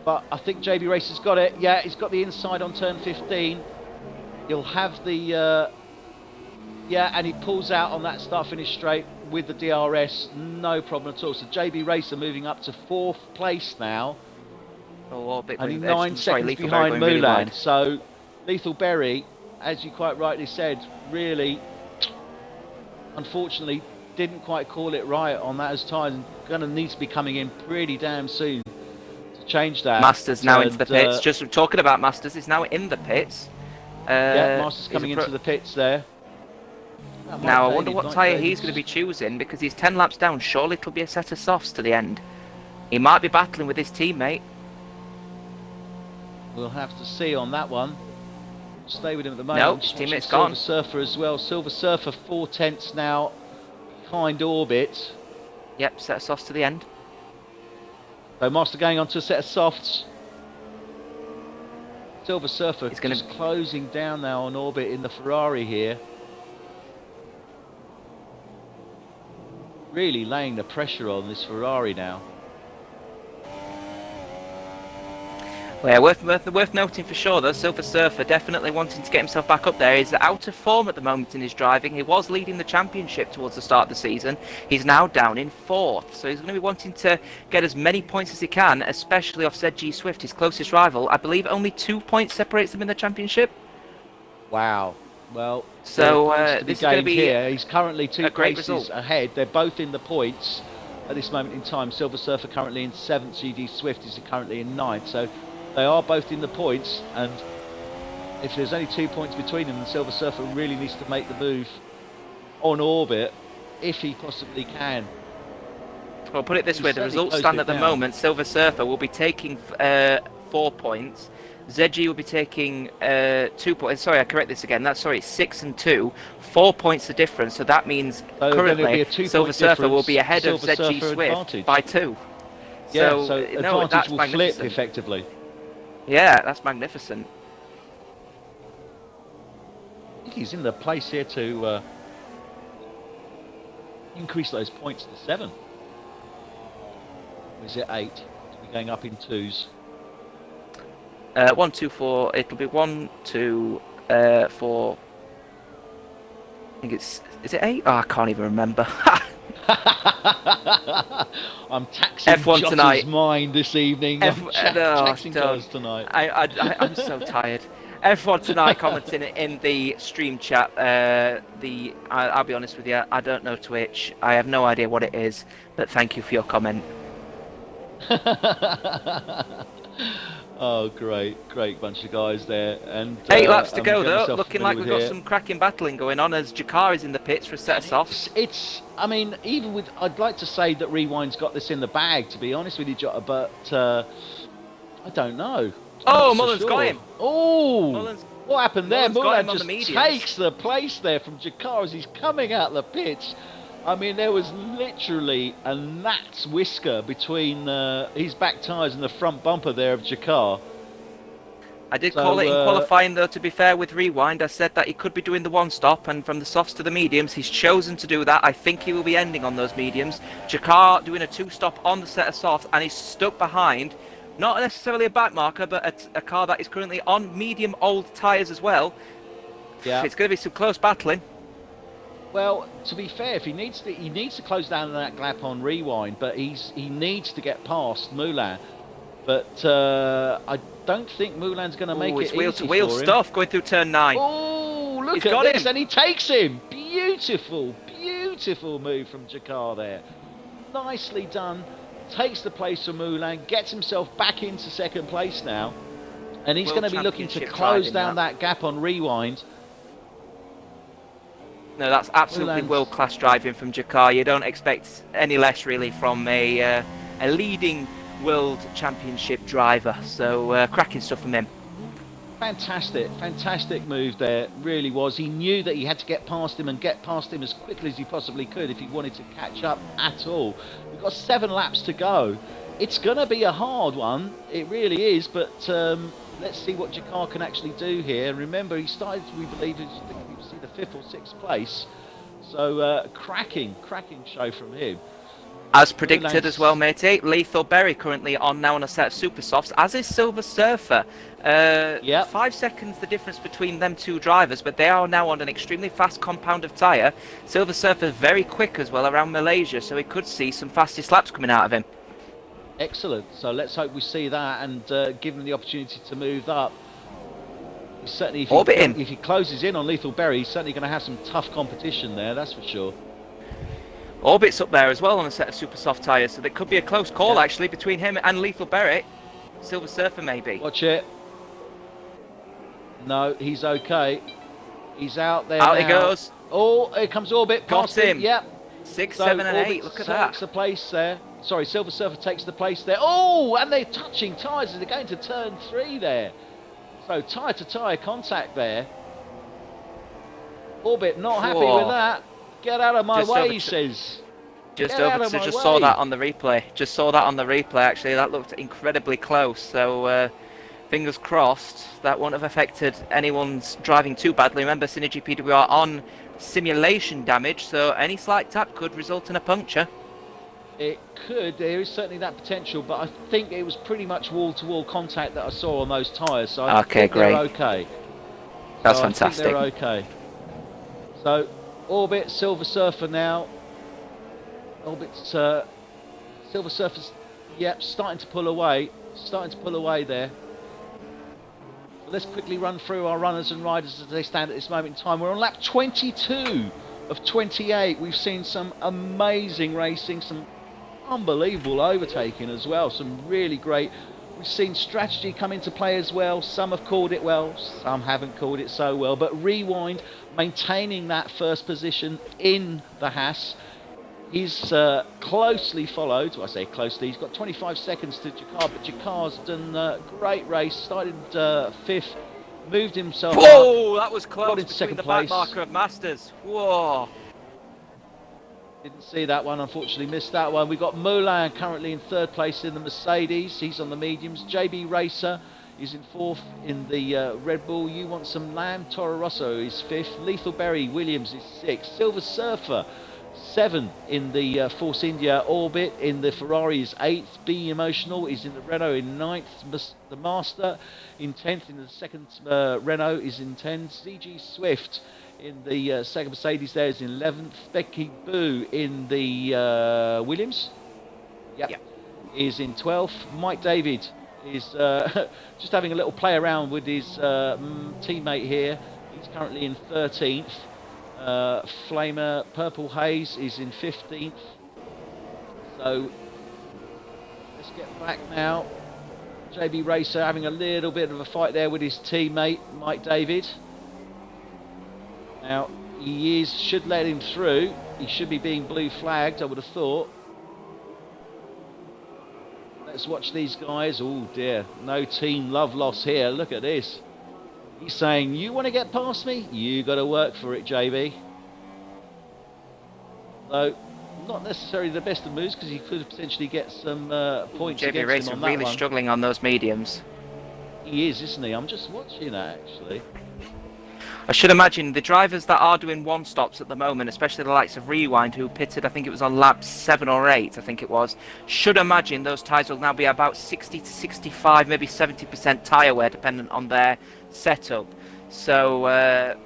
But I think JB Racer's got it. Yeah, he's got the inside on turn 15. He'll have the... and he pulls out on that start-finish straight with the DRS. No problem at all. So JB Racer moving up to 4th place now. Only 9 seconds behind Moulin. Really so Lethal Berry, as you quite rightly said, really, unfortunately, didn't quite call it right on that as time. Going to need to be coming in pretty damn soon to change that. Masters now into the pits. Just talking about Masters, is now in the pits. Yeah, Masters coming into the pits there. Now I wonder what tyre he's going to be choosing, because he's 10 laps down. Surely it'll be a set of softs to the end. He might be battling with his teammate. We'll have to see on that one. Stay with him at the moment. No, his teammate's gone. Silver Surfer as well. Silver Surfer 4 tenths now behind Orbit. Yep, set of softs to the end. So Master going on to a set of softs. Silver Surfer is closing down now on Orbit in the Ferrari here. Really laying the pressure on this Ferrari now. Well, yeah, worth noting for sure though, Silver Surfer definitely wanting to get himself back up there. He's out of form at the moment in his driving. He was leading the championship towards the start of the season. He's now down in 4th, so he's going to be wanting to get as many points as he can, especially off ZG Swift, his closest rival. I believe only 2 points separates them in the championship. Wow. Well, so this is going to be here. He's currently 2 places ahead. They're both in the points at this moment in time. Silver Surfer currently in 7th. GD Swift is currently in 9th. So they are both in the points, and if there's only 2 points between them, then Silver Surfer really needs to make the move on Orbit if he possibly can. Well, put it this way, the results stand at the moment. Silver Surfer will be taking 4 points. ZG will be taking 2 points. Sorry, I correct this again. That's it's 6 and 2. 4 points the difference. So that means currently Silver Surfer will be ahead of ZG Swift by 2. Yeah, so advantage will flip effectively. Yeah, that's magnificent. I think he's in the place here to increase those points to 7. Or is it 8? We're going up in 2s. 1, 2, 4. It'll be 1, 2, 4. I think is it 8? Oh, I can't even remember. I'm taxing F1 Jotter's tonight. mind this evening. Taxing Jotter's tonight. I'm so tired. F1 tonight commenting in the stream chat. I'll be honest with you, I don't know Twitch. I have no idea what it is, but thank you for your comment. Oh, great bunch of guys there. And 8 laps to go though, looking like we've got some cracking battling going on as Jakar is in the pits for a set of softs. I mean, even with, I'd like to say that Rewind's got this in the bag, to be honest with you, Jota, but I don't know. Mullen's got him. Oh, what happened there? Mullen just takes the place there from Jakar as he's coming out the pits. I mean, there was literally a gnat's whisker between his back tyres and the front bumper there of Jakar. I did call it in qualifying, though, to be fair, with Rewind. I said that he could be doing the one stop, and from the softs to the mediums, he's chosen to do that. I think he will be ending on those mediums. Jakar doing a 2-stop on the set of softs, and he's stuck behind, not necessarily a back marker, but a car that is currently on medium old tyres as well. Yeah. It's going to be some close battling. Well, to be fair, if he needs to close down that gap on Rewind, but he needs to get past Moulin. But I don't think Moulin's going to make it easy for him. It's wheel-to-wheel stuff going through turn 9. Oh, look at this, and he takes him. Beautiful move from Jakar there. Nicely done. Takes the place from Moulin, gets himself back into second place now, and he's going to be looking to close down that gap on Rewind. No, that's absolutely world-class driving from Jakar. You don't expect any less, really, from a leading World Championship driver. So, cracking stuff from him. Fantastic move there. Really was. He knew that he had to get past him and get past him as quickly as he possibly could if he wanted to catch up at all. We've got 7 laps to go. It's going to be a hard one. It really is. But let's see what Jakar can actually do here. Remember, he started, we believe, the 5th or 6th place, so cracking show from him. As predicted as well, matey. Lethal Berry currently now on a set of super softs, as is Silver Surfer. 5 seconds the difference between them two drivers, but they are now on an extremely fast compound of tyre. Silver Surfer very quick as well around Malaysia, so we could see some fastest laps coming out of him. Excellent. So let's hope we see that and give him the opportunity to move up. Certainly, if he closes in on Lethal Berry, he's certainly going to have some tough competition there, that's for sure. Orbit's up there as well on a set of super soft tyres, so there could be a close call actually between him and Lethal Berry. Silver Surfer maybe. Watch it. No, he's okay. He's out there. Out he goes. Oh, here comes Orbit. Got him. Yep. 6, 7 and 8, look at that. Takes the place there. Sorry, Silver Surfer takes the place there. Oh, and they're touching tyres as they're going to turn 3 there. So tyre-to-tyre contact there. Orbit not happy with that. Get out of my way, he says. Just saw that on the replay. Actually. That looked incredibly close. So fingers crossed that won't have affected anyone's driving too badly. Remember, SynergyPWR on simulation damage, so any slight tap could result in a puncture. It could. There is certainly that potential, but I think it was pretty much wall-to-wall contact that I saw on those tyres, so I Okay, think they're great. okay. That's So I think fantastic. they're okay. So Orbit, Silver Surfer now. Orbit's Silver Surfer's, yep, starting to pull away. Starting to pull away there. But let's quickly run through our runners and riders as they stand at this moment in time. We're on lap 22 of 28. We've seen some amazing racing, some unbelievable overtaking as well, some really great. We've seen strategy come into play as well. Some have called it well, some haven't called it so well, but Rewind maintaining that first position in the Haas. He's closely followed. Well, I say closely, he's got 25 seconds to Jakar, but Jakar's done a great race, started 5th, moved himself Whoa, up, that was got close into between second the place. back marker of Masters. Whoa. Didn't see that one, unfortunately missed that one. We've got Moulin currently in 3rd place in the Mercedes. He's on the mediums. JB Racer is in 4th in the Red Bull. You Want Some Lamb. Toro Rosso is 5th. Lethal Berry Williams is 6th. Silver Surfer 7 in the Force India Orbit. In the Ferrari is 8th. Be Emotional is in the Renault in 9th. The Master in 10th. In the second Renault is in 10th. ZG Swift in the second Mercedes there is in 11th. Becky Boo in the Williams, yep, is in 12th. Mike David is just having a little play around with his teammate here. He's currently in 13th. Flamer Purple Haze is in 15th. So let's get back now. JB Racer having a little bit of a fight there with his teammate Mike David. Now, he should let him through. He should be being blue flagged, I would have thought. Let's watch these guys. Oh dear, no team love loss here. Look at this. He's saying, you want to get past me? You got to work for it, JB. Though, not necessarily the best of moves, because he could potentially get some points JB against Racer him on that really one. struggling on those mediums. He is, isn't he? I'm just watching that, actually. I should imagine the drivers that are doing one-stops at the moment, especially the likes of Rewind, who pitted, I think it was on lap 7 or 8, I think it was, should imagine those tyres will now be about 60 to 65, maybe 70% tyre wear, dependent on their setup. So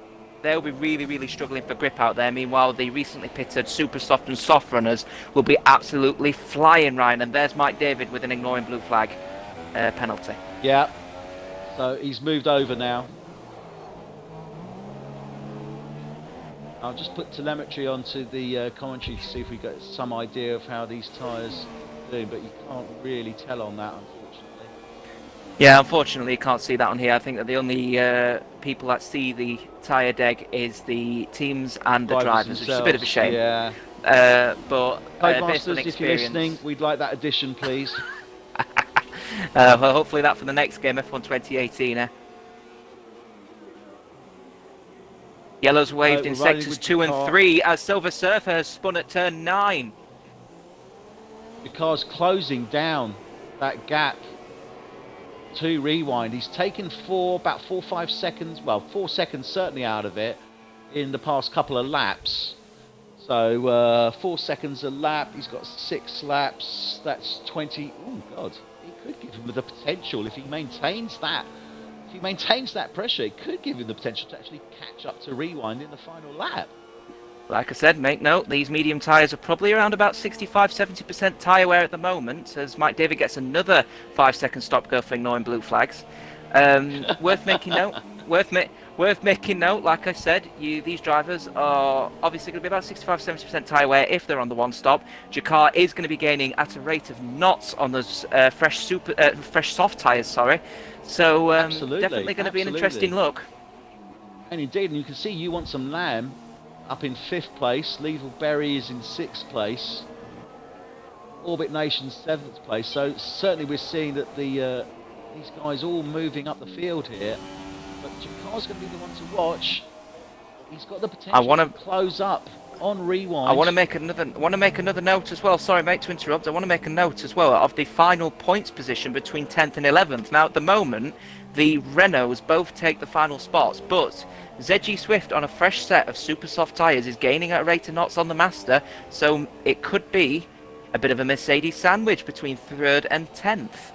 they'll be really, really struggling for grip out there. Meanwhile, the recently pitted super soft and soft runners will be absolutely flying, Ryan. And there's Mike David with an ignoring blue flag penalty. Yeah. So he's moved over now. I'll just put telemetry onto the commentary to see if we get some idea of how these tyres are doing, but you can't really tell on that, unfortunately. Yeah, unfortunately you can't see that on here. I think that the only people that see the tyre deck is the teams and the drivers, which is a bit of a shame. Yeah. But based on Codemasters, if you're listening, we'd like that addition, please. well, hopefully that for the next game, F1 2018. Yellows waved in sectors 2 and 3 as Silver Surfer has spun at turn 9. Because closing down that gap to Rewind, he's taken about 4 or 5 seconds, well, 4 seconds certainly out of it in the past couple of laps. So 4 seconds a lap, he's got 6 laps, that's 20. Oh God, it could give him the potential if he maintains that. If he maintains that pressure, it could give him the potential to actually catch up to Rewind in the final lap. Like I said, make note, these medium tyres are probably around about 65-70% tyre wear at the moment, as Mike David gets another 5-second stop go for ignoring blue flags. Worth making note. Worth making note, like I said, these drivers are obviously going to be about 65-70% tyre wear if they're on the one stop. Jakar is going to be gaining at a rate of knots on those fresh soft tyres, sorry. So definitely going to be an interesting look. And indeed, and you can see You Want Some Lamb up in 5th place, Lethal Berry is in 6th place, Orbit Nation 7th place. So certainly we're seeing that these guys all moving up the field here. But Jakar's going to be the one to watch. He's got the potential to close up on Rewind. I want to make another note as well. Sorry, mate, to interrupt. I want to make a note as well of the final points position between 10th and 11th. Now, at the moment, the Renaults both take the final spots, but ZG Swift on a fresh set of super soft tyres is gaining at a rate of knots on the Master, so it could be a bit of a Mercedes sandwich between 3rd and 10th.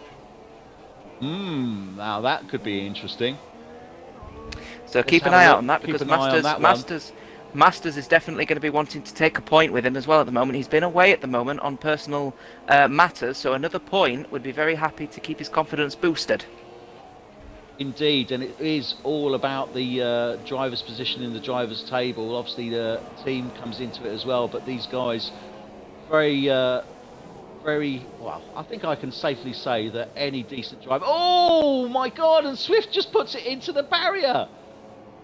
Now that could be interesting. So keep an eye out on that, because Masters is definitely going to be wanting to take a point with him as well at the moment. He's been away at the moment on personal matters, so another point would be very happy to keep his confidence boosted. Indeed, and it is all about the driver's position in the driver's table. Obviously, the team comes into it as well, but these guys, very well. I think I can safely say that any decent driver. Oh my God! And Swift just puts it into the barrier.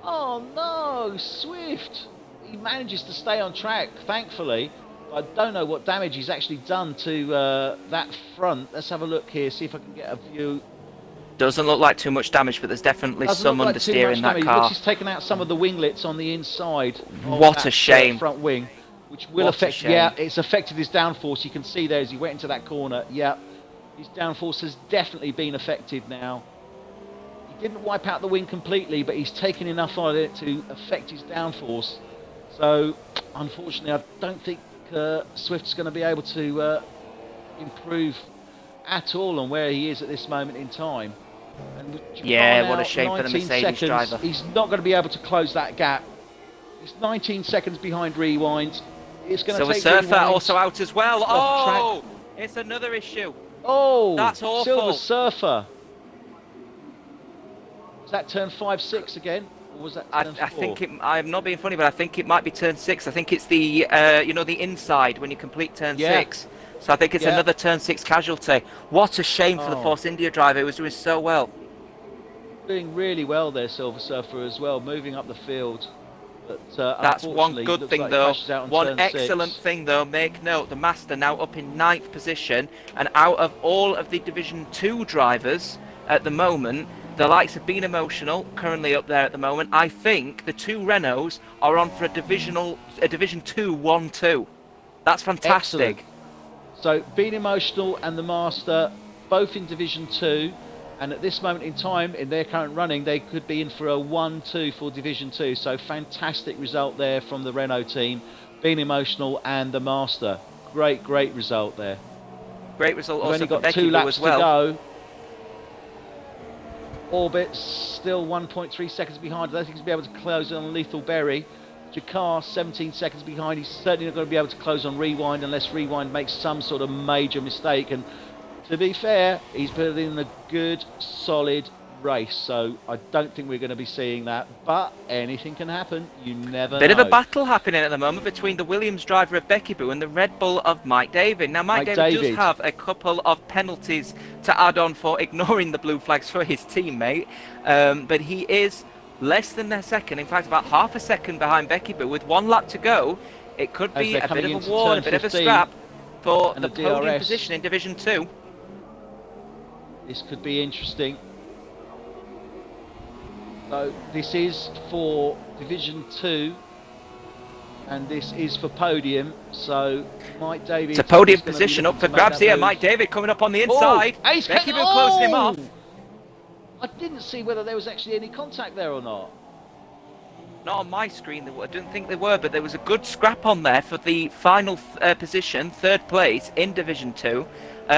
Oh no, Swift! He manages to stay on track, thankfully. I don't know what damage he's actually done to that front. Let's have a look here, see if I can get a view. Doesn't look like too much damage, but there's definitely some understeer in that car. Looks, he's taken out some of the winglets on the inside. What a shame. Front wing, which will affect. Yeah, it's affected his downforce. You can see there as he went into that corner. Yeah, his downforce has definitely been affected now. He didn't wipe out the wing completely, but he's taken enough on it to affect his downforce. So, unfortunately, I don't think Swift's going to be able to improve at all on where he is at this moment in time. And yeah, what a shame for the Mercedes driver. He's not going to be able to close that gap. He's 19 seconds behind Rewind. It's going to take Silver Surfer Rewind also out as well. Oh, it's another issue. Oh, that's awful. Silver Surfer. Was that turn 5-6 again? Or was that turn 4? I think I'm not being funny, but I think it might be turn 6. I think it's the you know, the inside when you complete turn 6. So I think it's another turn 6 casualty. What a shame for the Force India driver, who was doing so well. Doing really well there, Silver Surfer, as well, moving up the field. But that's one good thing, though. One excellent thing, though. Make note, the Master now up in 9th position, and out of all of the Division 2 drivers at the moment, the likes of Being Emotional, currently up there at the moment. I think the 2 Renaults are on for a Division 2 1-2. That's fantastic. Excellent. So, Being Emotional and the Master, both in Division 2, and at this moment in time, in their current running, they could be in for a 1-2 for Division 2. So, fantastic result there from the Renault team, Being Emotional and the Master. Great result there. Great result also We've only got 2 laps to go. Orbit still 1.3 seconds behind. I don't think he's going to be able to close on Lethal Berry. Jakar 17 seconds behind. He's certainly not going to be able to close on Rewind unless Rewind makes some sort of major mistake. And to be fair, he's put in a good, solid race. So I don't think we're going to be seeing that. But anything can happen. You never know. Bit of a battle happening at the moment between the Williams driver of Becky Boo and the Red Bull of Mike David. Now, Mike David does have a couple of penalties to add on for ignoring the blue flags for his teammate. But he is less than a second, in fact about half a second behind Becky Boo. With 1 lap to go, it could be a bit of a war, a bit of a scrap for the podium position in Division 2. This could be interesting. So this is for Division 2 and this is for podium. So Mike David, it's a podium position up for grabs here. Mike David coming up on the inside. Becky Boo closing him off. I didn't see whether there was actually any contact there or not. Not on my screen, I didn't think there were, but there was a good scrap on there for the final position, 3rd place in Division 2.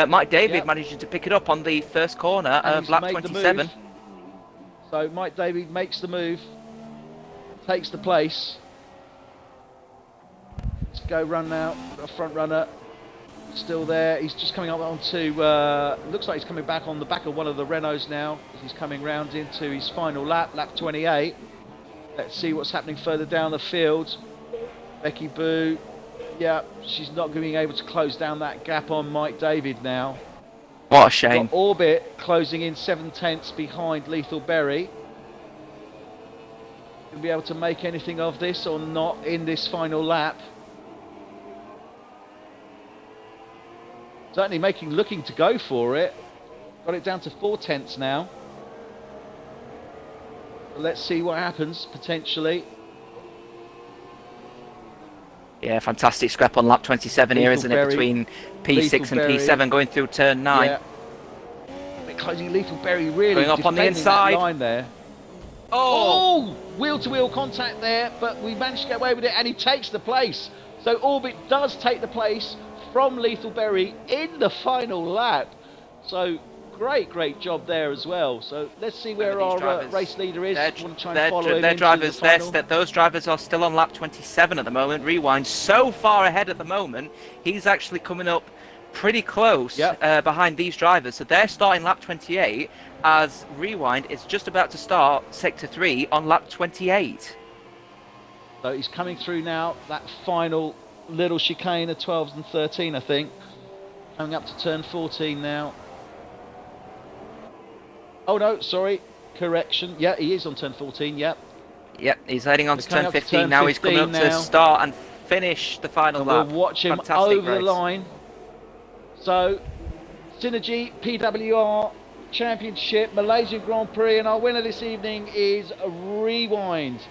Mike David managing to pick it up on the first corner of lap 27. So Mike David makes the move, takes the place. Let's go run now, a front runner. Still there. He's just coming up onto. Looks like he's coming back on the back of one of the Renaults now. He's coming round into his final lap, lap 28. Let's see what's happening further down the field. Becky Boo, yeah, she's not being able to close down that gap on Mike David now. What a shame. Got Orbit closing in 7/10 behind Lethal Berry. Gonna be able to make anything of this or not in this final lap? Certainly looking to go for it. Got it down to 4/10 now. But let's see what happens, potentially. Yeah, fantastic scrap on lap 27 here, isn't it? Between P6 and P7 going through turn 9. Yeah. We're closing Lethal Berry really going up on the inside. Line there. Oh, wheel-to-wheel contact there, but we managed to get away with it and he takes the place. So Orbit does take the place from Lethalberry in the final lap. So great job there as well. So let's see where our race leader is. Want to try and follow him into the final? Those drivers are still on lap 27 at the moment. Rewind so far ahead at the moment. He's actually coming up pretty close behind these drivers. So they're starting lap 28 as Rewind is just about to start sector 3 on lap 28. So he's coming through now, that final little chicane of 12s and 13, I think. Coming up to turn 14 now. Oh no, sorry, correction. Yeah, he is on turn 14, yep. Yep, he's heading on to turn 15 now. He's coming up to start and finish the final lap. We'll watch him over the line. So, SynergyPWR Championship, Malaysian Grand Prix, and our winner this evening is Rewind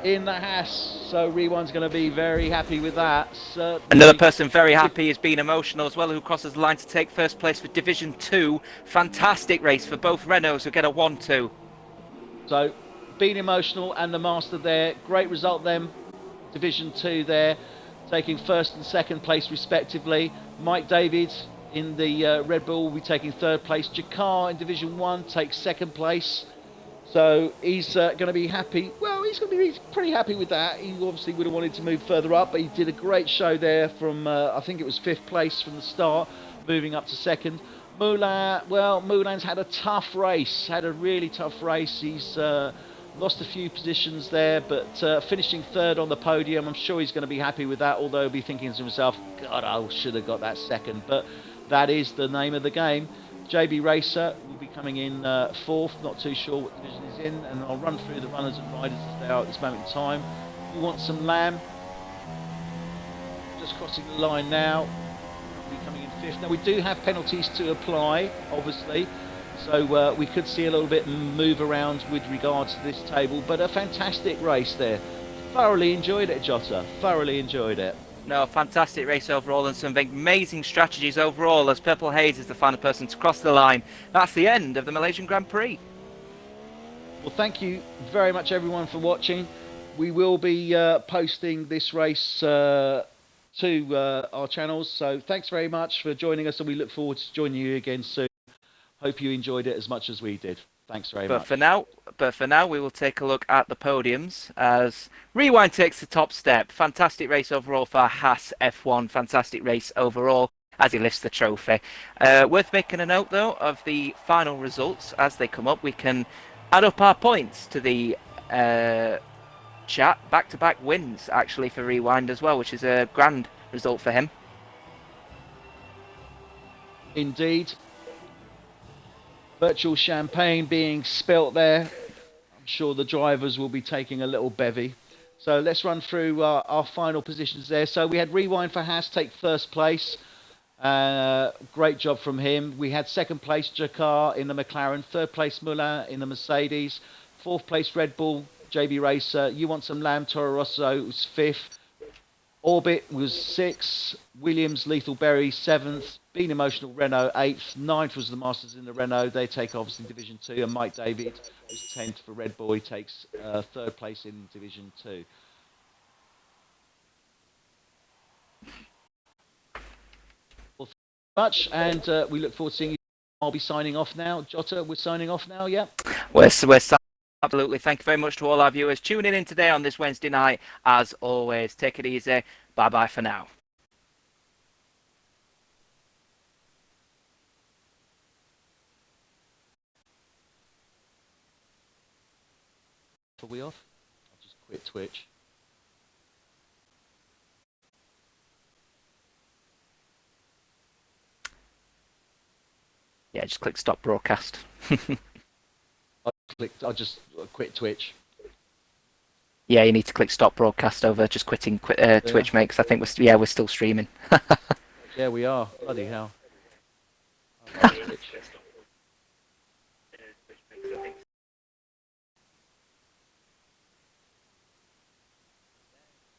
in the Haas. So Rewind's going to be very happy with that. Another person very happy is being emotional as well, who crosses the line to take first place for Division 2. Fantastic race for both Renaults who get a 1-2. So, being emotional and the master there. Great result then. Division 2 there, taking first and second place respectively. Mike David in the Red Bull will be taking third place. Jakar in Division 1 takes second place. So he's going to be happy. Well, he's pretty happy with that. He obviously would have wanted to move further up, but he did a great show there from, I think it was 5th place from the start, moving up to second. Moulin, well, Moulin's had a tough race, had a really tough race. He's lost a few positions there, but finishing third on the podium, I'm sure he's going to be happy with that, although he'll be thinking to himself, God, I should have got that second. But that is the name of the game. JB Racer will be coming in 4th, not too sure what division he's in, and I'll run through the runners and riders as they are at this moment in time. We want some Lamb, just crossing the line now, will be coming in 5th. Now we do have penalties to apply, obviously, so we could see a little bit move around with regards to this table, but a fantastic race there. Thoroughly enjoyed it, Jota, thoroughly enjoyed it. No, fantastic race overall and some amazing strategies overall as Purple Haze is the final person to cross the line. That's the end of the Malaysian Grand Prix. Well, thank you very much everyone for watching. We will be posting this race to our channels, so thanks very much for joining us and we look forward to joining you again soon. Hope you enjoyed it as much as we did. Thanks very much. But for now, we will take a look at the podiums as Rewind takes the top step. Fantastic race overall for Haas F1. Fantastic race overall as he lifts the trophy. Worth making a note, though, of the final results as they come up. We can add up our points to the chat. Back-to-back wins, actually, for Rewind as well, which is a grand result for him. Indeed. Virtual champagne being spilt there. I'm sure the drivers will be taking a little bevy. So let's run through our final positions there. So we had Rewind for Haas take first place. Great job from him. We had second place Jakar in the McLaren. Third place Moulin in the Mercedes. Fourth place Red Bull, JB Racer. You Want Some Lamb, Toro Rosso was 5th. Orbit was 6th. Williams, Lethalberry 7th. Being Emotional, Renault 8th. 9th was the Masters in the Renault. They take obviously Division 2. And Mike David was 10th for Red Bull. He takes 3rd place in Division 2. Well, thank you very much. And we look forward to seeing you. I'll be signing off now. Jota, we're signing off now, yeah? We're absolutely. Thank you very much to all our viewers tuning in today on this Wednesday night. As always, take it easy. Bye-bye for now. Are we off? I'll just quit Twitch. Yeah, just click stop broadcast. I'll just quit Twitch. Yeah, you need to click stop broadcast over just quitting Twitch, mate, because I think we're still streaming. Yeah, we are. Bloody hell. I like Twitch.